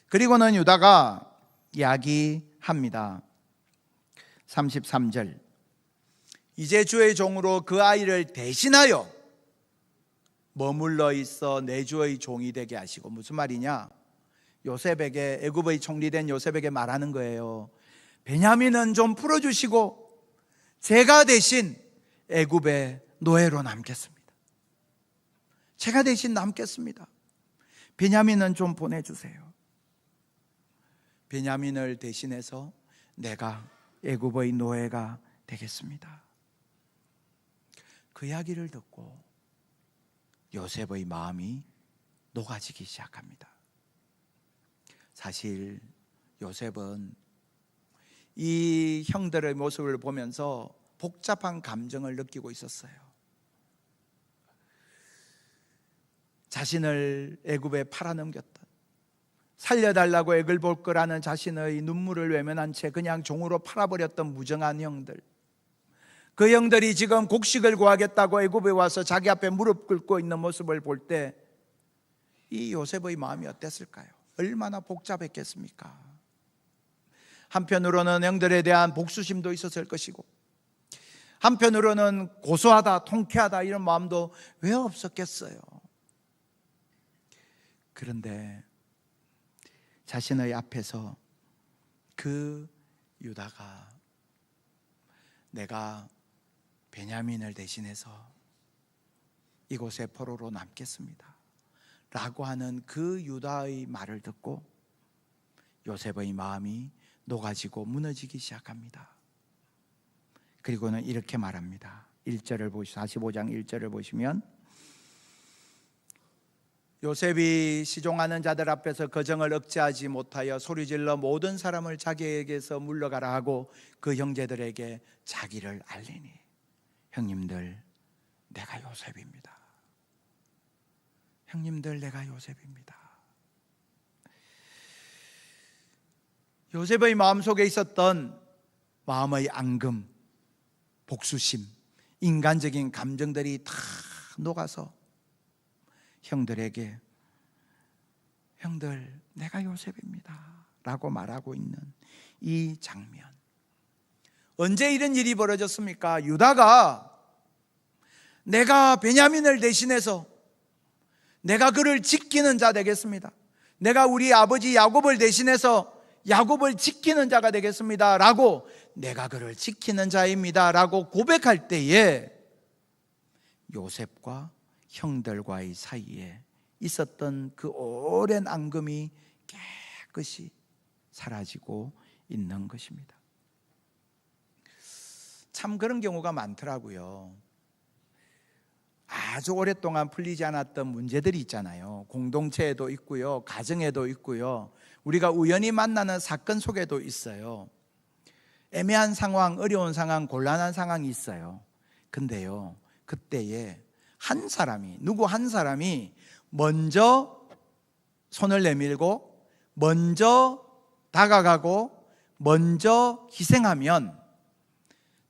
그리고는 유다가 이야기합니다. 33절, 이제 주의 종으로 그 아이를 대신하여 머물러 있어 내 주의 종이 되게 하시고. 무슨 말이냐? 요셉에게, 애굽의 총리된 요셉에게 말하는 거예요. 베냐민은 좀 풀어주시고 제가 대신 애굽의 노예로 남겠습니다. 제가 대신 남겠습니다. 베냐민은 좀 보내주세요. 베냐민을 대신해서 내가 애굽의 노예가 되겠습니다. 그 이야기를 듣고 요셉의 마음이 녹아지기 시작합니다. 사실 요셉은 이 형들의 모습을 보면서 복잡한 감정을 느끼고 있었어요. 자신을 애굽에 팔아넘겼던, 살려달라고 애글 볼 거라는 자신의 눈물을 외면한 채 그냥 종으로 팔아버렸던 무정한 형들, 그 형들이 지금 곡식을 구하겠다고 애굽에 와서 자기 앞에 무릎 꿇고 있는 모습을 볼 때 이 요셉의 마음이 어땠을까요? 얼마나 복잡했겠습니까? 한편으로는 형들에 대한 복수심도 있었을 것이고, 한편으로는 고소하다, 통쾌하다 이런 마음도 왜 없었겠어요? 그런데 자신의 앞에서 그 유다가 내가 베냐민을 대신해서 이곳에 포로로 남겠습니다 라고 하는 그 유다의 말을 듣고 요셉의 마음이 녹아지고 무너지기 시작합니다. 그리고는 이렇게 말합니다. 1절을 보시면 45장 1절을 보시면 요셉이 시종하는 자들 앞에서 거정을 억제하지 못하여 소리질러 모든 사람을 자기에게서 물러가라 하고 그 형제들에게 자기를 알리니 형님들 내가 요셉입니다. 형님들 내가 요셉입니다. 요셉의 마음속에 있었던 마음의 앙금, 복수심, 인간적인 감정들이 다 녹아서 형들에게 형들 내가 요셉입니다 라고 말하고 있는 이 장면, 언제 이런 일이 벌어졌습니까? 유다가 내가 베냐민을 대신해서 내가 그를 지키는 자 되겠습니다, 내가 우리 아버지 야곱을 대신해서 야곱을 지키는 자가 되겠습니다 라고, 내가 그를 지키는 자입니다 라고 고백할 때에 요셉과 형들과의 사이에 있었던 그 오랜 앙금이 깨끗이 사라지고 있는 것입니다. 참 그런 경우가 많더라고요. 아주 오랫동안 풀리지 않았던 문제들이 있잖아요. 공동체에도 있고요, 가정에도 있고요, 우리가 우연히 만나는 사건 속에도 있어요. 애매한 상황, 어려운 상황, 곤란한 상황이 있어요. 근데요, 그때에 한 사람이, 누구 한 사람이 먼저 손을 내밀고 먼저 다가가고 먼저 희생하면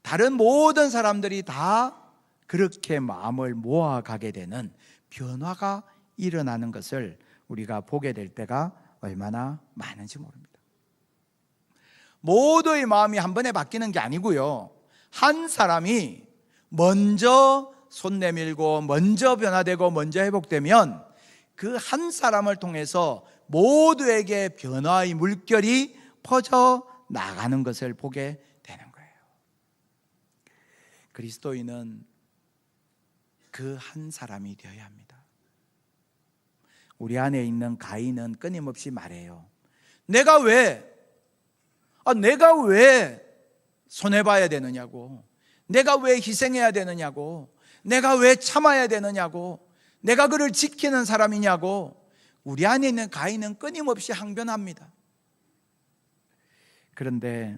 다른 모든 사람들이 다 그렇게 마음을 모아가게 되는 변화가 일어나는 것을 우리가 보게 될 때가 얼마나 많은지 모릅니다. 모두의 마음이 한 번에 바뀌는 게 아니고요, 한 사람이 먼저 손 내밀고 먼저 변화되고 먼저 회복되면 그 한 사람을 통해서 모두에게 변화의 물결이 퍼져 나가는 것을 보게 되는 거예요. 그리스도인은 그 한 사람이 되어야 합니다. 우리 안에 있는 가인은 끊임없이 말해요. 내가 왜 손해봐야 되느냐고, 내가 왜 희생해야 되느냐고, 내가 왜 참아야 되느냐고, 내가 그를 지키는 사람이냐고. 우리 안에 있는 가인은 끊임없이 항변합니다. 그런데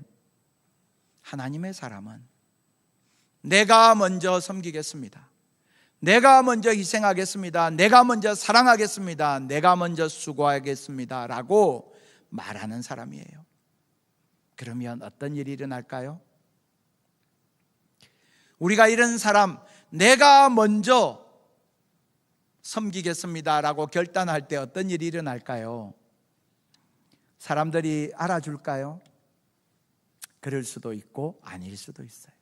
하나님의 사람은 내가 먼저 섬기겠습니다, 내가 먼저 희생하겠습니다, 내가 먼저 사랑하겠습니다, 내가 먼저 수고하겠습니다 라고 말하는 사람이에요. 그러면 어떤 일이 일어날까요? 우리가 이런 사람, 내가 먼저 섬기겠습니다 라고 결단할 때 어떤 일이 일어날까요? 사람들이 알아줄까요? 그럴 수도 있고 아닐 수도 있어요.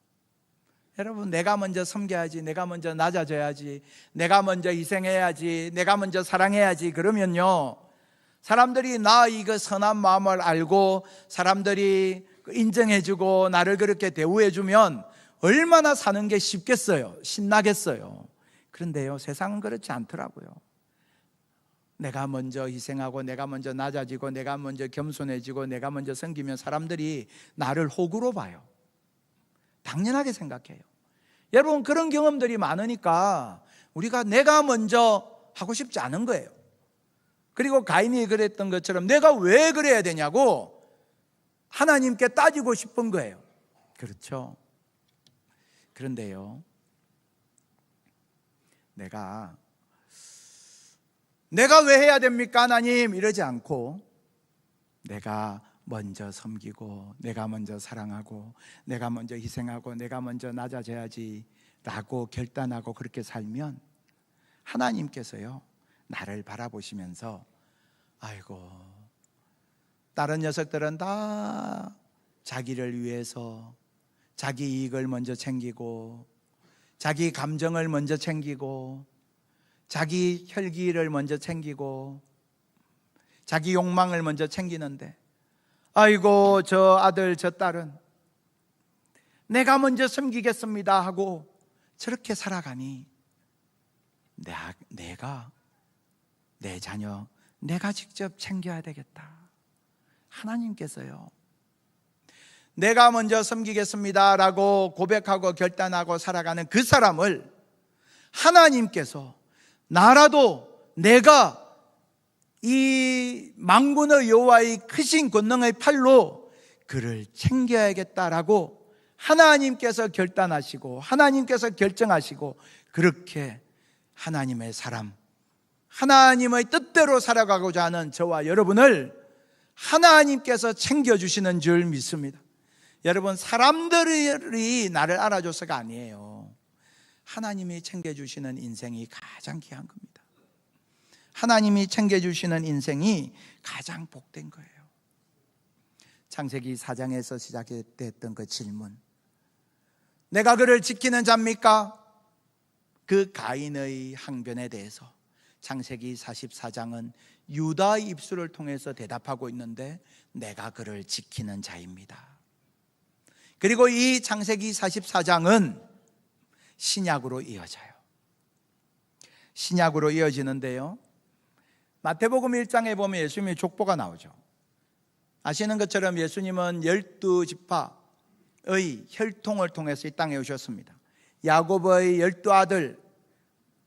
여러분, 내가 먼저 섬겨야지, 내가 먼저 낮아져야지, 내가 먼저 희생해야지, 내가 먼저 사랑해야지 그러면요, 사람들이 나 이거 선한 마음을 알고 사람들이 인정해주고 나를 그렇게 대우해주면 얼마나 사는 게 쉽겠어요? 신나겠어요? 그런데요, 세상은 그렇지 않더라고요. 내가 먼저 희생하고 내가 먼저 낮아지고 내가 먼저 겸손해지고 내가 먼저 섬기면 사람들이 나를 호구로 봐요. 당연하게 생각해요. 여러분, 그런 경험들이 많으니까 우리가 내가 먼저 하고 싶지 않은 거예요. 그리고 가인이 그랬던 것처럼 내가 왜 그래야 되냐고 하나님께 따지고 싶은 거예요. 그렇죠. 그런데요, 내가 왜 해야 됩니까 하나님? 이러지 않고 내가 먼저 섬기고 내가 먼저 사랑하고 내가 먼저 희생하고 내가 먼저 낮아져야지 라고 결단하고 그렇게 살면 하나님께서요, 나를 바라보시면서 아이고, 다른 녀석들은 다 자기를 위해서 자기 이익을 먼저 챙기고 자기 감정을 먼저 챙기고 자기 혈기를 먼저 챙기고 자기 욕망을 먼저 챙기는데, 아이고, 저 아들 저 딸은 내가 먼저 섬기겠습니다 하고 저렇게 살아가니 내가 내 자녀 내가 직접 챙겨야 되겠다. 하나님께서요, 내가 먼저 섬기겠습니다 라고 고백하고 결단하고 살아가는 그 사람을 하나님께서 나라도 내가 이 만군의 여호와의 크신 권능의 팔로 그를 챙겨야겠다라고 하나님께서 결단하시고 하나님께서 결정하시고 그렇게 하나님의 사람, 하나님의 뜻대로 살아가고자 하는 저와 여러분을 하나님께서 챙겨주시는 줄 믿습니다. 여러분, 사람들이 나를 알아줘서가 아니에요. 하나님이 챙겨주시는 인생이 가장 귀한 겁니다. 하나님이 챙겨주시는 인생이 가장 복된 거예요. 창세기 4장에서 시작됐던 그 질문, 내가 그를 지키는 자입니까? 그 가인의 항변에 대해서 창세기 44장은 유다의 입술을 통해서 대답하고 있는데, 내가 그를 지키는 자입니다. 그리고 이 창세기 44장은 신약으로 이어져요. 신약으로 이어지는데요, 마태복음 1장에 보면 예수님의 족보가 나오죠. 아시는 것처럼 예수님은 12지파의 혈통을 통해서 이 땅에 오셨습니다. 야곱의 12아들,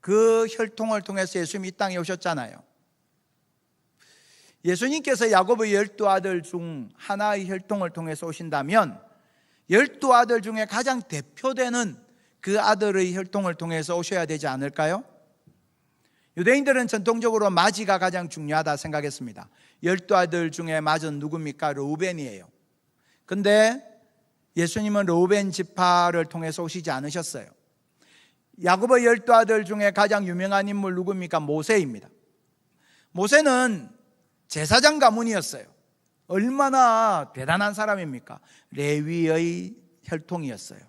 그 혈통을 통해서 예수님이 이 땅에 오셨잖아요. 예수님께서 야곱의 12아들 중 하나의 혈통을 통해서 오신다면 12아들 중에 가장 대표되는 그 아들의 혈통을 통해서 오셔야 되지 않을까요? 유대인들은 전통적으로 마지가 가장 중요하다 생각했습니다. 12아들 중에 맞은 누굽니까? 르우벤이에요. 근데 예수님은 르우벤 지파를 통해서 오시지 않으셨어요. 야곱의 12아들 중에 가장 유명한 인물 누굽니까? 모세입니다. 모세는 제사장 가문이었어요. 얼마나 대단한 사람입니까? 레위의 혈통이었어요.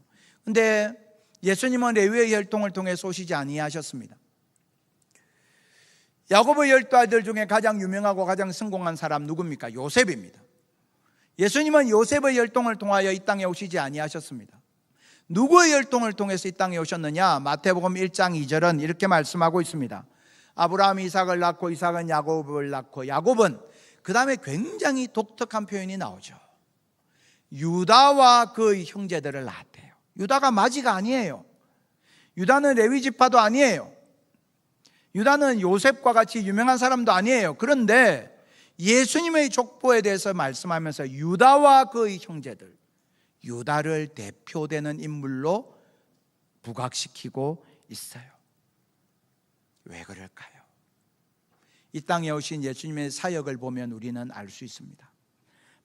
근데 예수님은 레위의 혈통을 통해서 오시지 아니하셨습니다. 야곱의 12아들 중에 가장 유명하고 가장 성공한 사람 누굽니까? 요셉입니다. 예수님은 요셉의 혈통을 통하여 이 땅에 오시지 아니하셨습니다. 누구의 혈통을 통해서 이 땅에 오셨느냐? 마태복음 1장 2절은 이렇게 말씀하고 있습니다. 아브라함이 이삭을 낳고 이삭은 야곱을 낳고 야곱은, 그 다음에 굉장히 독특한 표현이 나오죠. 유다와 그의 형제들을 낳았대요. 유다가 마지가 아니에요. 유다는 레위 지파도 아니에요. 유다는 요셉과 같이 유명한 사람도 아니에요. 그런데 예수님의 족보에 대해서 말씀하면서 유다와 그의 형제들, 유다를 대표되는 인물로 부각시키고 있어요. 왜 그럴까요? 이 땅에 오신 예수님의 사역을 보면 우리는 알 수 있습니다.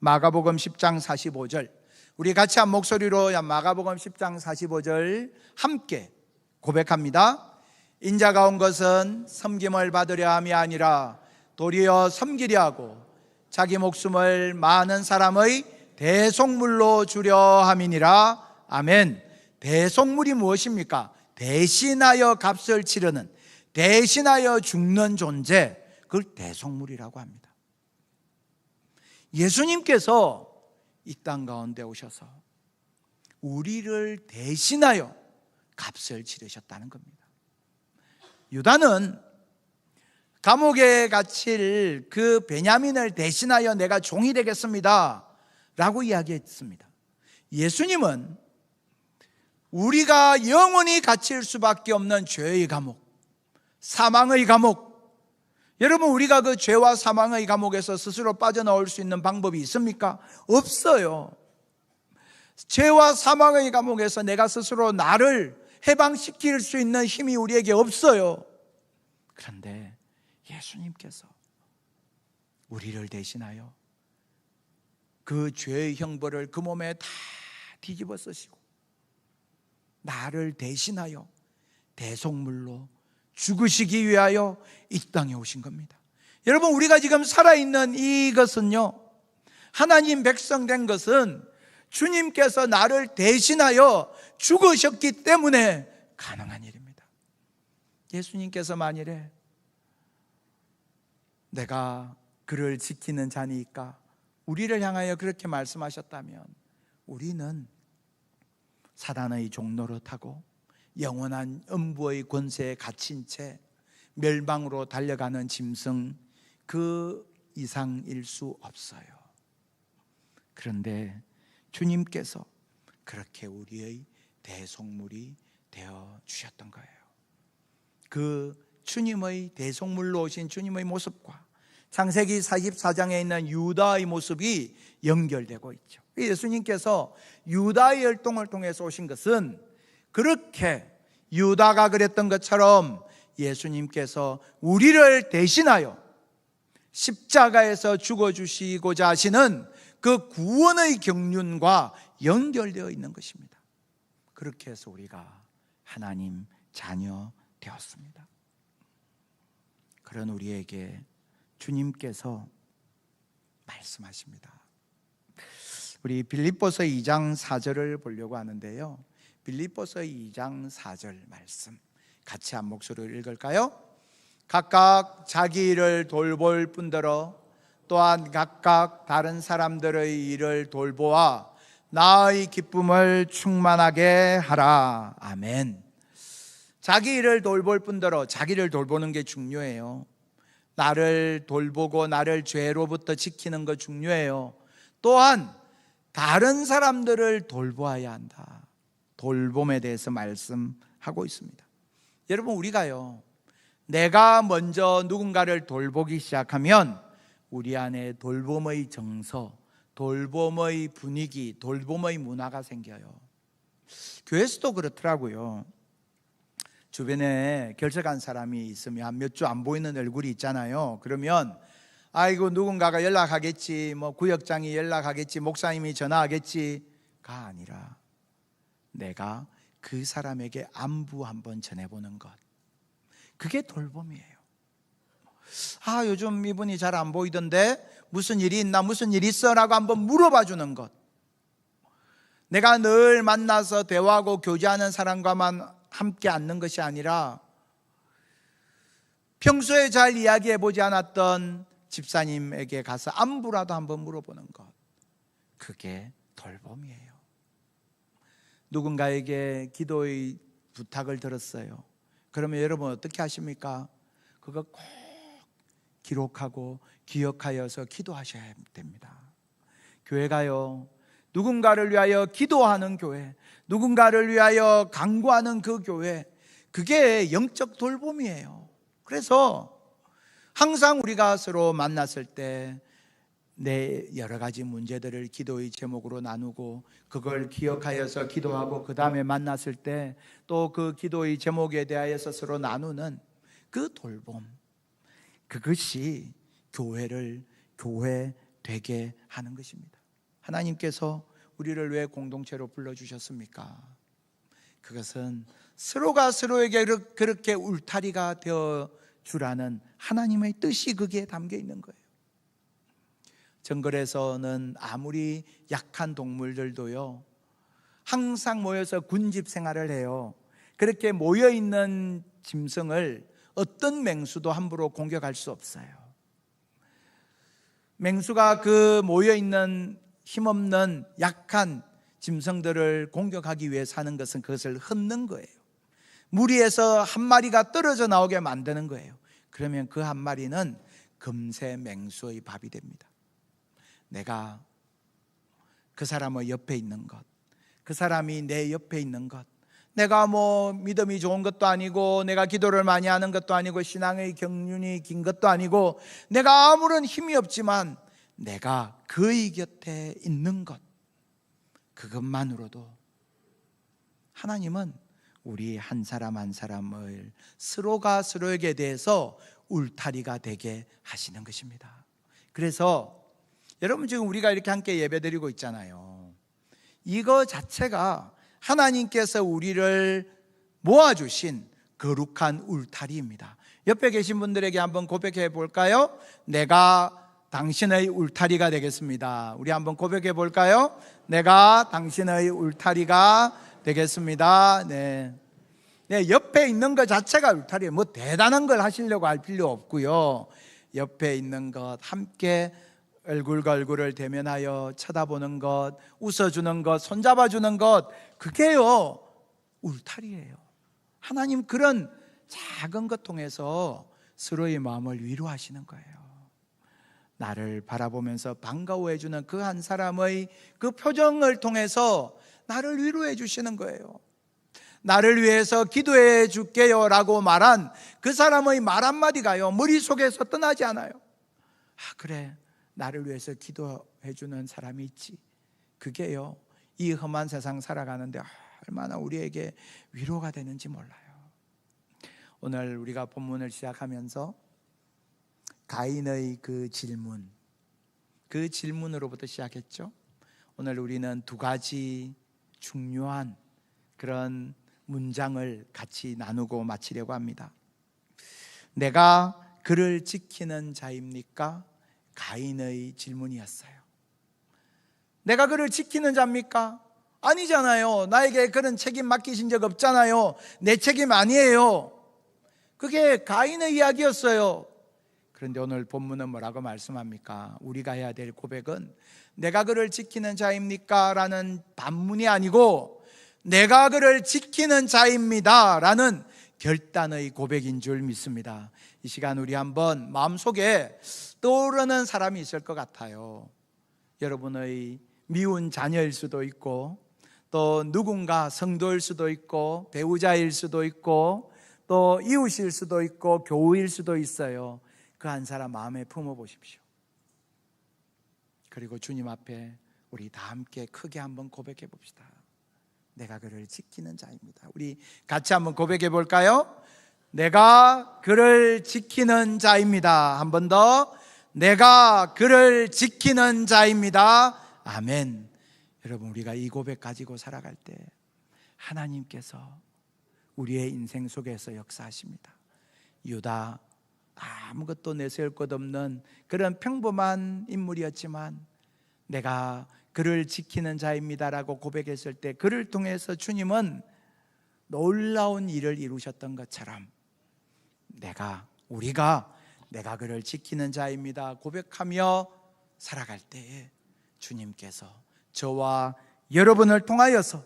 마가복음 10장 45절, 우리 같이 한 목소리로 마가복음 10장 45절 함께 고백합니다. 인자가 온 것은 섬김을 받으려 함이 아니라 도리어 섬기려 하고 자기 목숨을 많은 사람의 대속물로 주려 함이니라. 아멘. 대속물이 무엇입니까? 대신하여 값을 치르는, 대신하여 죽는 존재, 그걸 대속물이라고 합니다. 예수님께서 이 땅 가운데 오셔서 우리를 대신하여 값을 치르셨다는 겁니다. 유다는 감옥에 갇힐 그 베냐민을 대신하여 내가 종이 되겠습니다 라고 이야기했습니다. 예수님은 우리가 영원히 갇힐 수밖에 없는 죄의 감옥, 사망의 감옥, 여러분 우리가 그 죄와 사망의 감옥에서 스스로 빠져나올 수 있는 방법이 있습니까? 없어요. 죄와 사망의 감옥에서 내가 스스로 나를 해방시킬 수 있는 힘이 우리에게 없어요. 그런데 예수님께서 우리를 대신하여 그 죄의 형벌을 그 몸에 다 뒤집어 쓰시고 나를 대신하여 대속물로 죽으시기 위하여 이 땅에 오신 겁니다. 여러분 우리가 지금 살아있는 이것은요, 하나님 백성 된 것은 주님께서 나를 대신하여 죽으셨기 때문에 가능한 일입니다. 예수님께서 만일에 내가 그를 지키는 자니까 우리를 향하여 그렇게 말씀하셨다면 우리는 사단의 종노릇하고 영원한 음부의 권세에 갇힌 채 멸망으로 달려가는 짐승 그 이상일 수 없어요. 그런데 주님께서 그렇게 우리의 대속물이 되어 주셨던 거예요. 그 주님의 대속물로 오신 주님의 모습과 창세기 44장에 있는 유다의 모습이 연결되고 있죠. 예수님께서 유다의 혈통을 통해서 오신 것은 그렇게 유다가 그랬던 것처럼 예수님께서 우리를 대신하여 십자가에서 죽어주시고자 하시는 그 구원의 경륜과 연결되어 있는 것입니다. 그렇게 해서 우리가 하나님 자녀 되었습니다. 그런 우리에게 주님께서 말씀하십니다. 우리 빌립보서 2장 4절을 보려고 하는데요, 빌립보서 2장 4절 말씀 같이 한 목소리로 읽을까요? 각각 자기 일을 돌볼 뿐더러 또한 각각 다른 사람들의 일을 돌보아 나의 기쁨을 충만하게 하라. 아멘. 자기 일을 돌볼 뿐더러, 자기를 돌보는 게 중요해요. 나를 돌보고 나를 죄로부터 지키는 거 중요해요. 또한 다른 사람들을 돌보아야 한다. 돌봄에 대해서 말씀하고 있습니다. 여러분 우리가요, 내가 먼저 누군가를 돌보기 시작하면 우리 안에 돌봄의 정서, 돌봄의 분위기, 돌봄의 문화가 생겨요. 교회에서도 그렇더라고요. 주변에 결석한 사람이 있으면 몇 주 안 보이는 얼굴이 있잖아요. 그러면 아이고 누군가가 연락하겠지, 뭐 구역장이 연락하겠지, 목사님이 전화하겠지가 아니라 내가 그 사람에게 안부 한번 전해보는 것, 그게 돌봄이에요. 아 요즘 이분이 잘 안 보이던데 무슨 일이 있나, 무슨 일 있어? 라고 한번 물어봐 주는 것. 내가 늘 만나서 대화하고 교제하는 사람과만 함께 앉는 것이 아니라 평소에 잘 이야기해보지 않았던 집사님에게 가서 안부라도 한번 물어보는 것, 그게 돌봄이에요. 누군가에게 기도의 부탁을 들었어요. 그러면 여러분 어떻게 하십니까? 그거 꼭 기록하고 기억하여서 기도하셔야 됩니다. 교회가요, 누군가를 위하여 기도하는 교회, 누군가를 위하여 간구하는 그 교회, 그게 영적 돌봄이에요. 그래서 항상 우리가 서로 만났을 때 내 여러 가지 문제들을 기도의 제목으로 나누고 그걸 기억하여서 기도하고 그 다음에 만났을 때 또 그 기도의 제목에 대하여서 서로 나누는 그 돌봄, 그것이 교회를 교회 되게 하는 것입니다. 하나님께서 우리를 왜 공동체로 불러주셨습니까? 그것은 서로가 서로에게 그렇게 울타리가 되어 주라는 하나님의 뜻이 거기에 담겨 있는 거예요. 정글에서는 아무리 약한 동물들도요, 항상 모여서 군집 생활을 해요. 그렇게 모여있는 짐승을 어떤 맹수도 함부로 공격할 수 없어요. 맹수가 그 모여있는 힘없는 약한 짐승들을 공격하기 위해 사는 것은 그것을 흩는 거예요. 무리에서 한 마리가 떨어져 나오게 만드는 거예요. 그러면 그 한 마리는 금세 맹수의 밥이 됩니다. 내가 그 사람의 옆에 있는 것, 그 사람이 내 옆에 있는 것, 내가 뭐 믿음이 좋은 것도 아니고, 내가 기도를 많이 하는 것도 아니고, 신앙의 경륜이 긴 것도 아니고, 내가 아무런 힘이 없지만 내가 그의 곁에 있는 것, 그것만으로도 하나님은 우리 한 사람 한 사람을 서로가 서로에게 대해서 울타리가 되게 하시는 것입니다. 그래서 여러분, 지금 우리가 이렇게 함께 예배드리고 있잖아요. 이거 자체가 하나님께서 우리를 모아주신 거룩한 울타리입니다. 옆에 계신 분들에게 한번 고백해 볼까요? 내가 당신의 울타리가 되겠습니다. 우리 한번 고백해 볼까요? 내가 당신의 울타리가 되겠습니다. 네. 옆에 있는 것 자체가 울타리예요. 뭐 대단한 걸 하시려고 할 필요 없고요. 옆에 있는 것, 함께 얼굴과 얼굴을 대면하여 쳐다보는 것, 웃어주는 것, 손잡아주는 것, 그게요 울타리예요. 하나님 그런 작은 것 통해서 서로의 마음을 위로하시는 거예요. 나를 바라보면서 반가워해주는 그 한 사람의 그 표정을 통해서 나를 위로해 주시는 거예요. 나를 위해서 기도해 줄게요 라고 말한 그 사람의 말 한마디가요 머릿속에서 떠나지 않아요. 그래, 나를 위해서 기도해 주는 사람이 있지. 그게요 이 험한 세상 살아가는데 얼마나 우리에게 위로가 되는지 몰라요. 오늘 우리가 본문을 시작하면서 가인의 그 질문으로부터 시작했죠. 오늘 우리는 두 가지 중요한 그런 문장을 같이 나누고 마치려고 합니다. 내가 그를 지키는 자입니까? 가인의 질문이었어요. 내가 그를 지키는 자입니까? 아니잖아요. 나에게 그런 책임 맡기신 적 없잖아요. 내 책임 아니에요. 그게 가인의 이야기였어요. 그런데 오늘 본문은 뭐라고 말씀합니까? 우리가 해야 될 고백은 내가 그를 지키는 자입니까? 라는 반문이 아니고 내가 그를 지키는 자입니다 라는 결단의 고백인 줄 믿습니다. 이 시간 우리 한번 마음속에 떠오르는 사람이 있을 것 같아요. 여러분의 미운 자녀일 수도 있고, 또 누군가 성도일 수도 있고, 배우자일 수도 있고, 또 이웃일 수도 있고, 교우일 수도 있어요. 그 한 사람 마음에 품어보십시오. 그리고 주님 앞에 우리 다 함께 크게 한번 고백해 봅시다. 내가 그를 지키는 자입니다. 우리 같이 한번 고백해 볼까요? 내가 그를 지키는 자입니다. 한 번 더. 내가 그를 지키는 자입니다. 아멘. 여러분, 우리가 이 고백 가지고 살아갈 때 하나님께서 우리의 인생 속에서 역사하십니다. 유다, 아무것도 내세울 것 없는 그런 평범한 인물이었지만 내가 그를 지키는 자입니다라고 고백했을 때 그를 통해서 주님은 놀라운 일을 이루셨던 것처럼 우리가 내가 그를 지키는 자입니다 고백하며 살아갈 때에 주님께서 저와 여러분을 통하여서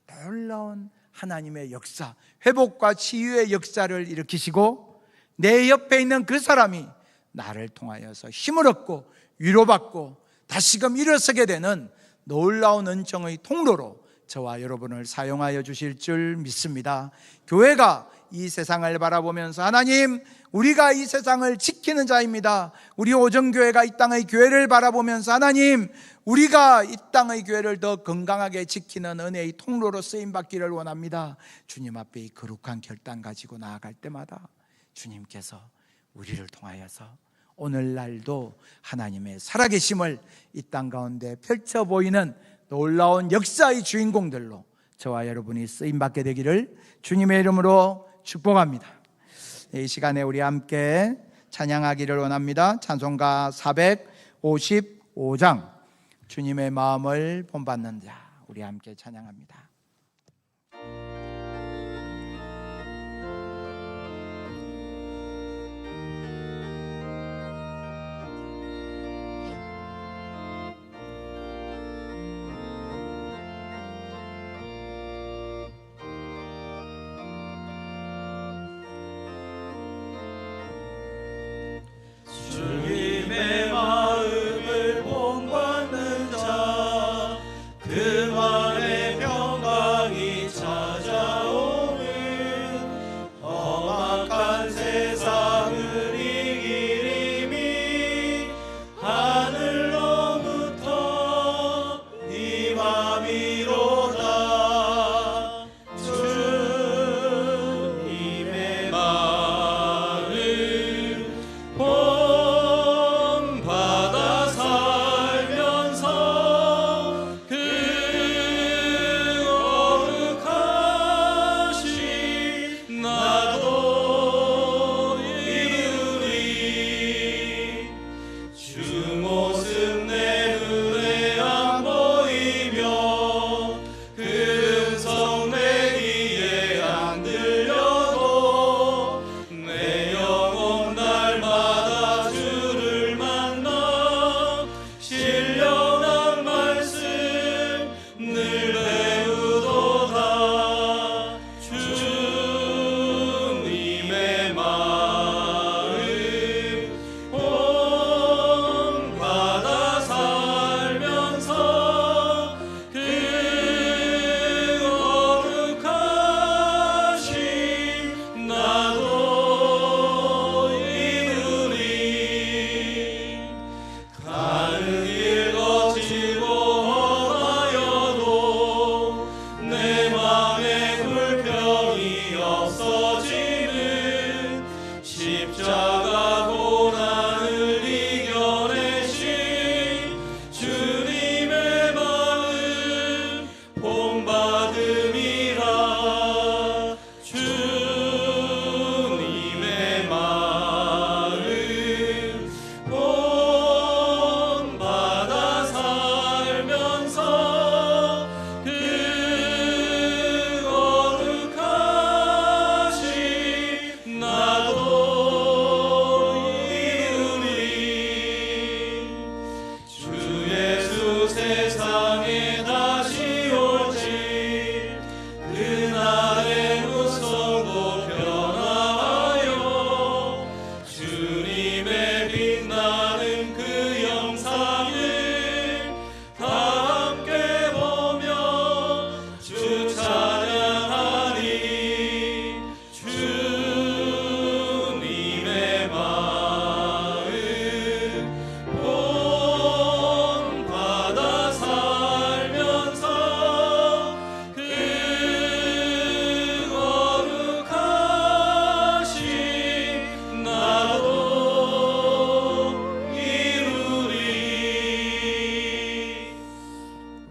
놀라운 하나님의 역사, 회복과 치유의 역사를 일으키시고 내 옆에 있는 그 사람이 나를 통하여서 힘을 얻고 위로받고 다시금 일어서게 되는 놀라운 은총의 통로로 저와 여러분을 사용하여 주실 줄 믿습니다. 교회가 이 세상을 바라보면서 하나님, 우리가 이 세상을 지키는 자입니다. 우리 오정교회가 이 땅의 교회를 바라보면서 하나님, 우리가 이 땅의 교회를 더 건강하게 지키는 은혜의 통로로 쓰임받기를 원합니다. 주님 앞에 이 거룩한 결단 가지고 나아갈 때마다 주님께서 우리를 통하여서 오늘날도 하나님의 살아계심을 이 땅 가운데 펼쳐 보이는 놀라운 역사의 주인공들로 저와 여러분이 쓰임받게 되기를 주님의 이름으로 축복합니다. 이 시간에 우리 함께 찬양하기를 원합니다. 찬송가 455장 주님의 마음을 본받는 자, 우리 함께 찬양합니다.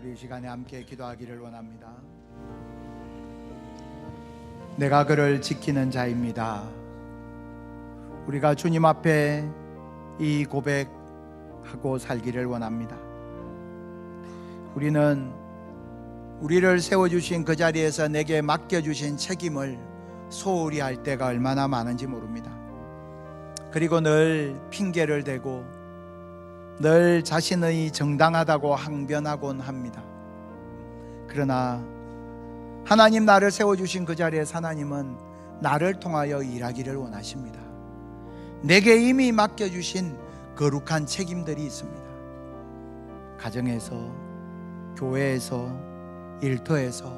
우리 이 시간에 함께 기도하기를 원합니다. 내가 그를 지키는 자입니다. 우리가 주님 앞에 이 고백하고 살기를 원합니다. 우리는 우리를 세워주신 그 자리에서 내게 맡겨주신 책임을 소홀히 할 때가 얼마나 많은지 모릅니다. 그리고 늘 핑계를 대고 늘 자신의 정당하다고 항변하곤 합니다. 그러나 하나님 나를 세워주신 그 자리에서 하나님은 나를 통하여 일하기를 원하십니다. 내게 이미 맡겨주신 거룩한 책임들이 있습니다. 가정에서, 교회에서, 일터에서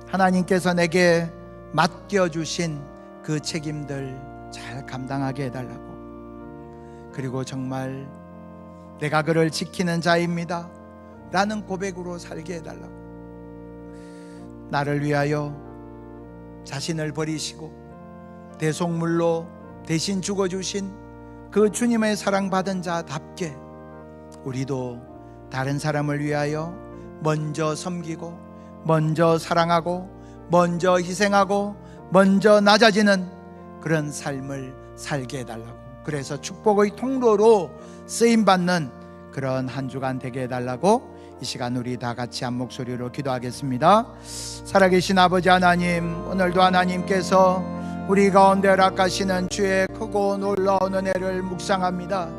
하나님께서 내게 맡겨주신 그 책임들 잘 감당하게 해달라고, 그리고 정말 내가 그를 지키는 자입니다 라는 고백으로 살게 해달라고, 나를 위하여 자신을 버리시고 대속물로 대신 죽어주신 그 주님의 사랑받은 자답게 우리도 다른 사람을 위하여 먼저 섬기고 먼저 사랑하고 먼저 희생하고 먼저 낮아지는 그런 삶을 살게 해달라고, 그래서 축복의 통로로 쓰임받는 그런 한 주간 되게 해달라고 이 시간 우리 다 같이 한 목소리로 기도하겠습니다. 살아계신 아버지 하나님, 오늘도 하나님께서 우리 가운데 허락하시는 주의 크고 놀라운 은혜를 묵상합니다.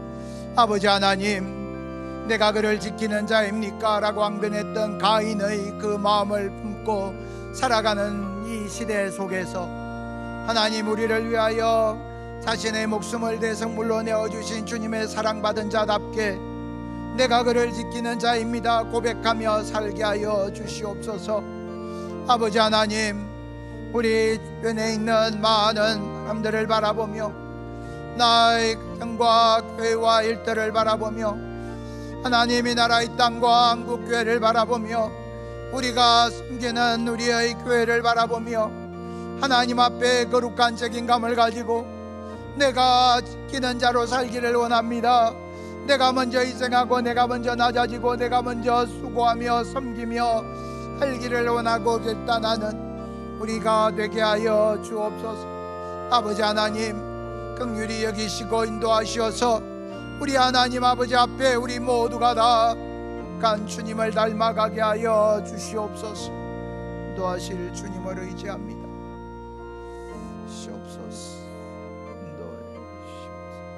아버지 하나님, 내가 그를 지키는 자입니까? 라고 항변했던 가인의 그 마음을 품고 살아가는 이 시대 속에서 하나님, 우리를 위하여 자신의 목숨을 대성물로 내어주신 주님의 사랑받은 자답게 내가 그를 지키는 자입니다 고백하며 살게 하여 주시옵소서. 아버지 하나님, 우리 주변에 있는 많은 사람들을 바라보며 나의 가정과 교회와 일터를 바라보며 하나님이 나라의 땅과 한국교회를 바라보며 우리가 섬기는 우리의 교회를 바라보며 하나님 앞에 거룩한 책임감을 가지고 내가 지키는 자로 살기를 원합니다. 내가 먼저 희생하고 내가 먼저 낮아지고 내가 먼저 수고하며 섬기며 살기를 원하고 결단하는 우리가 되게 하여 주옵소서. 아버지 하나님, 긍휼히 여기시고 인도하시어서 우리 하나님 아버지 앞에 우리 모두가 다 간 주님을 닮아가게 하여 주시옵소서. 인도하실 주님을 의지합니다. 주시옵소서. 인도해 주시옵소서.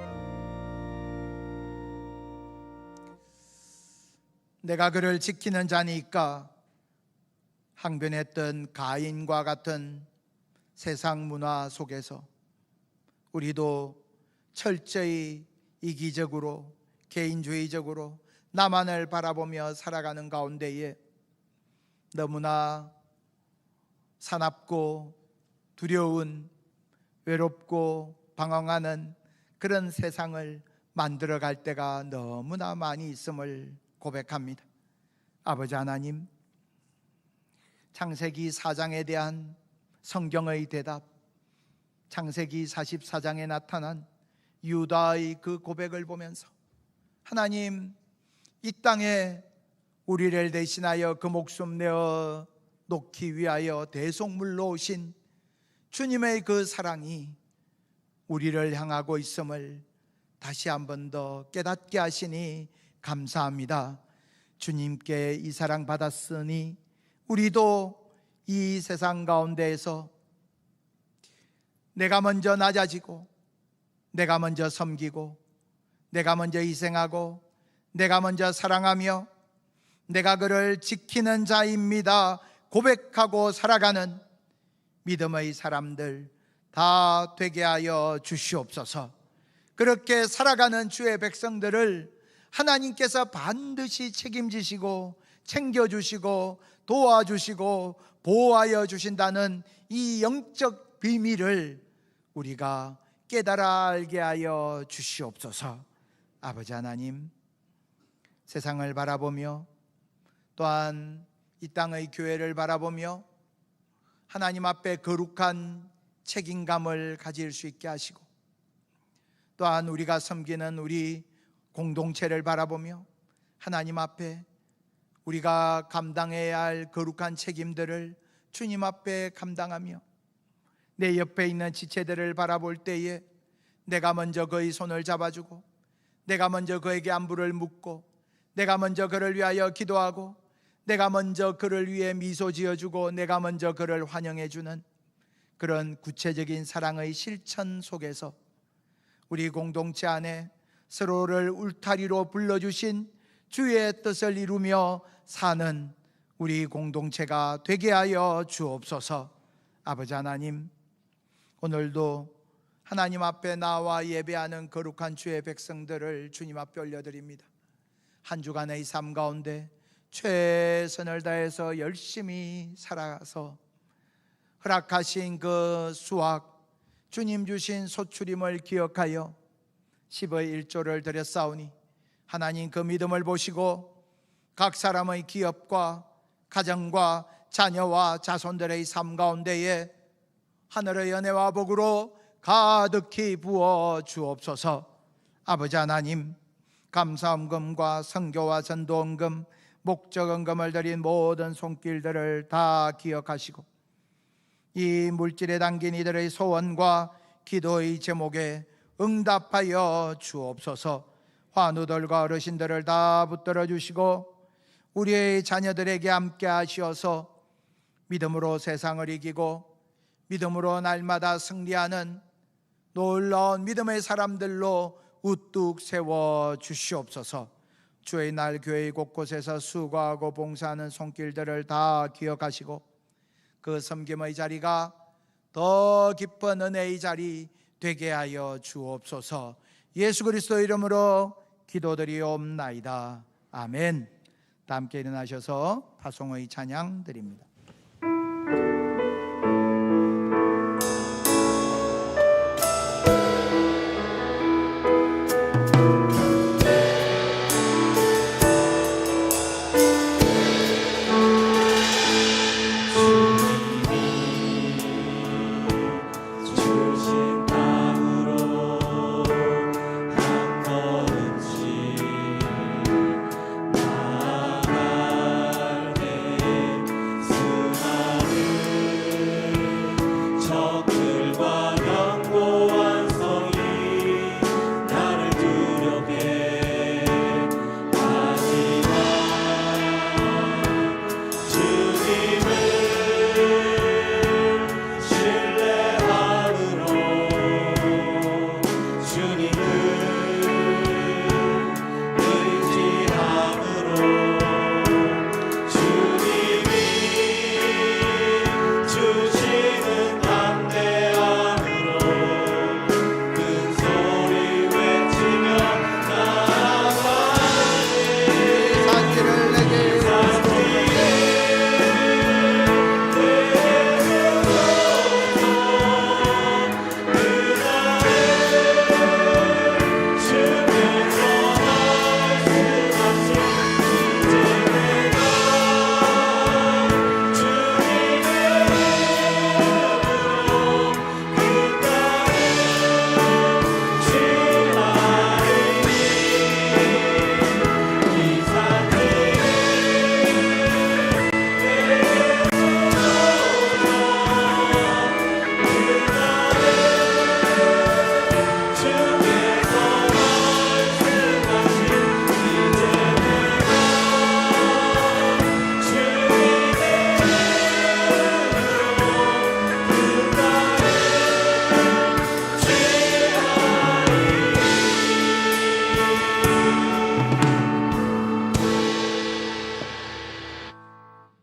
내가 그를 지키는 자니까 항변했던 가인과 같은 세상 문화 속에서 우리도 철저히 이기적으로 개인주의적으로 나만을 바라보며 살아가는 가운데에 너무나 사납고 두려운, 외롭고 방황하는 그런 세상을 만들어갈 때가 너무나 많이 있음을 고백합니다. 아버지 하나님, 창세기 4장에 대한 성경의 대답, 창세기 44장에 나타난 유다의 그 고백을 보면서 하나님, 이 땅에 우리를 대신하여 그 목숨 내어 놓기 위하여 대속물로 오신 주님의 그 사랑이 우리를 향하고 있음을 다시 한 번 더 깨닫게 하시니 감사합니다. 주님께 이 사랑 받았으니 우리도 이 세상 가운데에서 내가 먼저 낮아지고 내가 먼저 섬기고 내가 먼저 희생하고 내가 먼저 사랑하며 내가 그를 지키는 자입니다 고백하고 살아가는 믿음의 사람들 다 되게 하여 주시옵소서. 그렇게 살아가는 주의 백성들을 하나님께서 반드시 책임지시고 챙겨주시고 도와주시고 보호하여 주신다는 이 영적 비밀을 우리가 깨달아 알게 하여 주시옵소서. 아버지 하나님, 세상을 바라보며 또한 이 땅의 교회를 바라보며 하나님 앞에 거룩한 책임감을 가질 수 있게 하시고 또한 우리가 섬기는 우리 공동체를 바라보며 하나님 앞에 우리가 감당해야 할 거룩한 책임들을 주님 앞에 감당하며 내 옆에 있는 지체들을 바라볼 때에 내가 먼저 그의 손을 잡아주고, 내가 먼저 그에게 안부를 묻고, 내가 먼저 그를 위하여 기도하고, 내가 먼저 그를 위해 미소 지어주고, 내가 먼저 그를 환영해주는 그런 구체적인 사랑의 실천 속에서 우리 공동체 안에 서로를 울타리로 불러주신 주의 뜻을 이루며 사는 우리 공동체가 되게 하여 주옵소서. 아버지 하나님, 오늘도 하나님 앞에 나와 예배하는 거룩한 주의 백성들을 주님 앞에 올려드립니다. 한 주간의 삶 가운데 최선을 다해서 열심히 살아서 허락하신 그 수확, 주님 주신 소출임을 기억하여 10의 1조를 드렸사오니 하나님 그 믿음을 보시고 각 사람의 기업과 가정과 자녀와 자손들의 삶 가운데에 하늘의 은혜와 복으로 가득히 부어 주옵소서. 아버지 하나님, 감사헌금과 선교와 전도헌금, 목적헌금을 드린 모든 손길들을 다 기억하시고 이 물질에 담긴 이들의 소원과 기도의 제목에 응답하여 주옵소서. 환우들과 어르신들을 다 붙들어 주시고 우리의 자녀들에게 함께 하시어서 믿음으로 세상을 이기고 믿음으로 날마다 승리하는 놀라운 믿음의 사람들로 우뚝 세워 주시옵소서. 주의 날 교회 곳곳에서 수고하고 봉사하는 손길들을 다 기억하시고 그 섬김의 자리가 더 깊은 은혜의 자리 되게 하여 주옵소서. 예수 그리스도 이름으로 기도드리옵나이다. 아멘. 다 함께 일어나셔서 파송의 찬양 드립니다.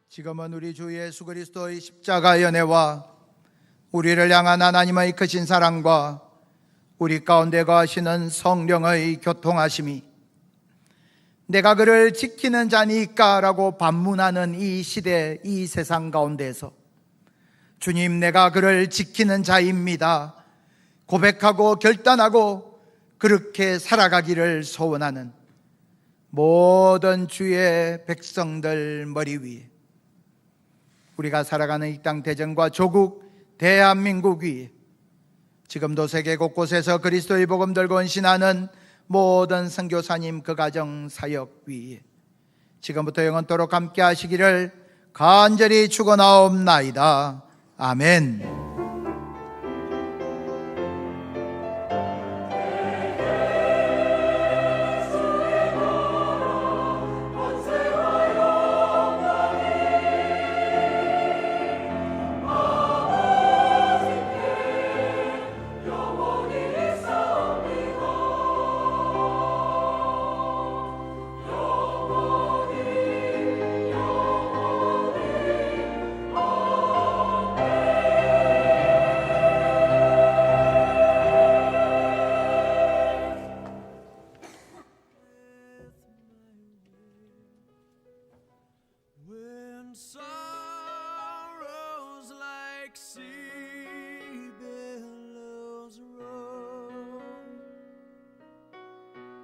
지금은 우리 주 예수 그리스도의 십자가 연애와 우리를 향한 하나님의 크신 사랑과 우리 가운데 거하시는 성령의 교통하심이 내가 그를 지키는 자니까 라고 반문하는 이 시대, 이 세상 가운데에서 주님, 내가 그를 지키는 자입니다 고백하고 결단하고 그렇게 살아가기를 소원하는 모든 주의 백성들 머리 위에, 우리가 살아가는 이 땅 대전과 조국 대한민국 위에, 지금도 세계 곳곳에서 그리스도의 복음 들고 헌신하는 모든 선교사님 그 가정 사역 위에 지금부터 영원토록 함께 하시기를 간절히 축원하옵나이다. 아멘. When sorrows like sea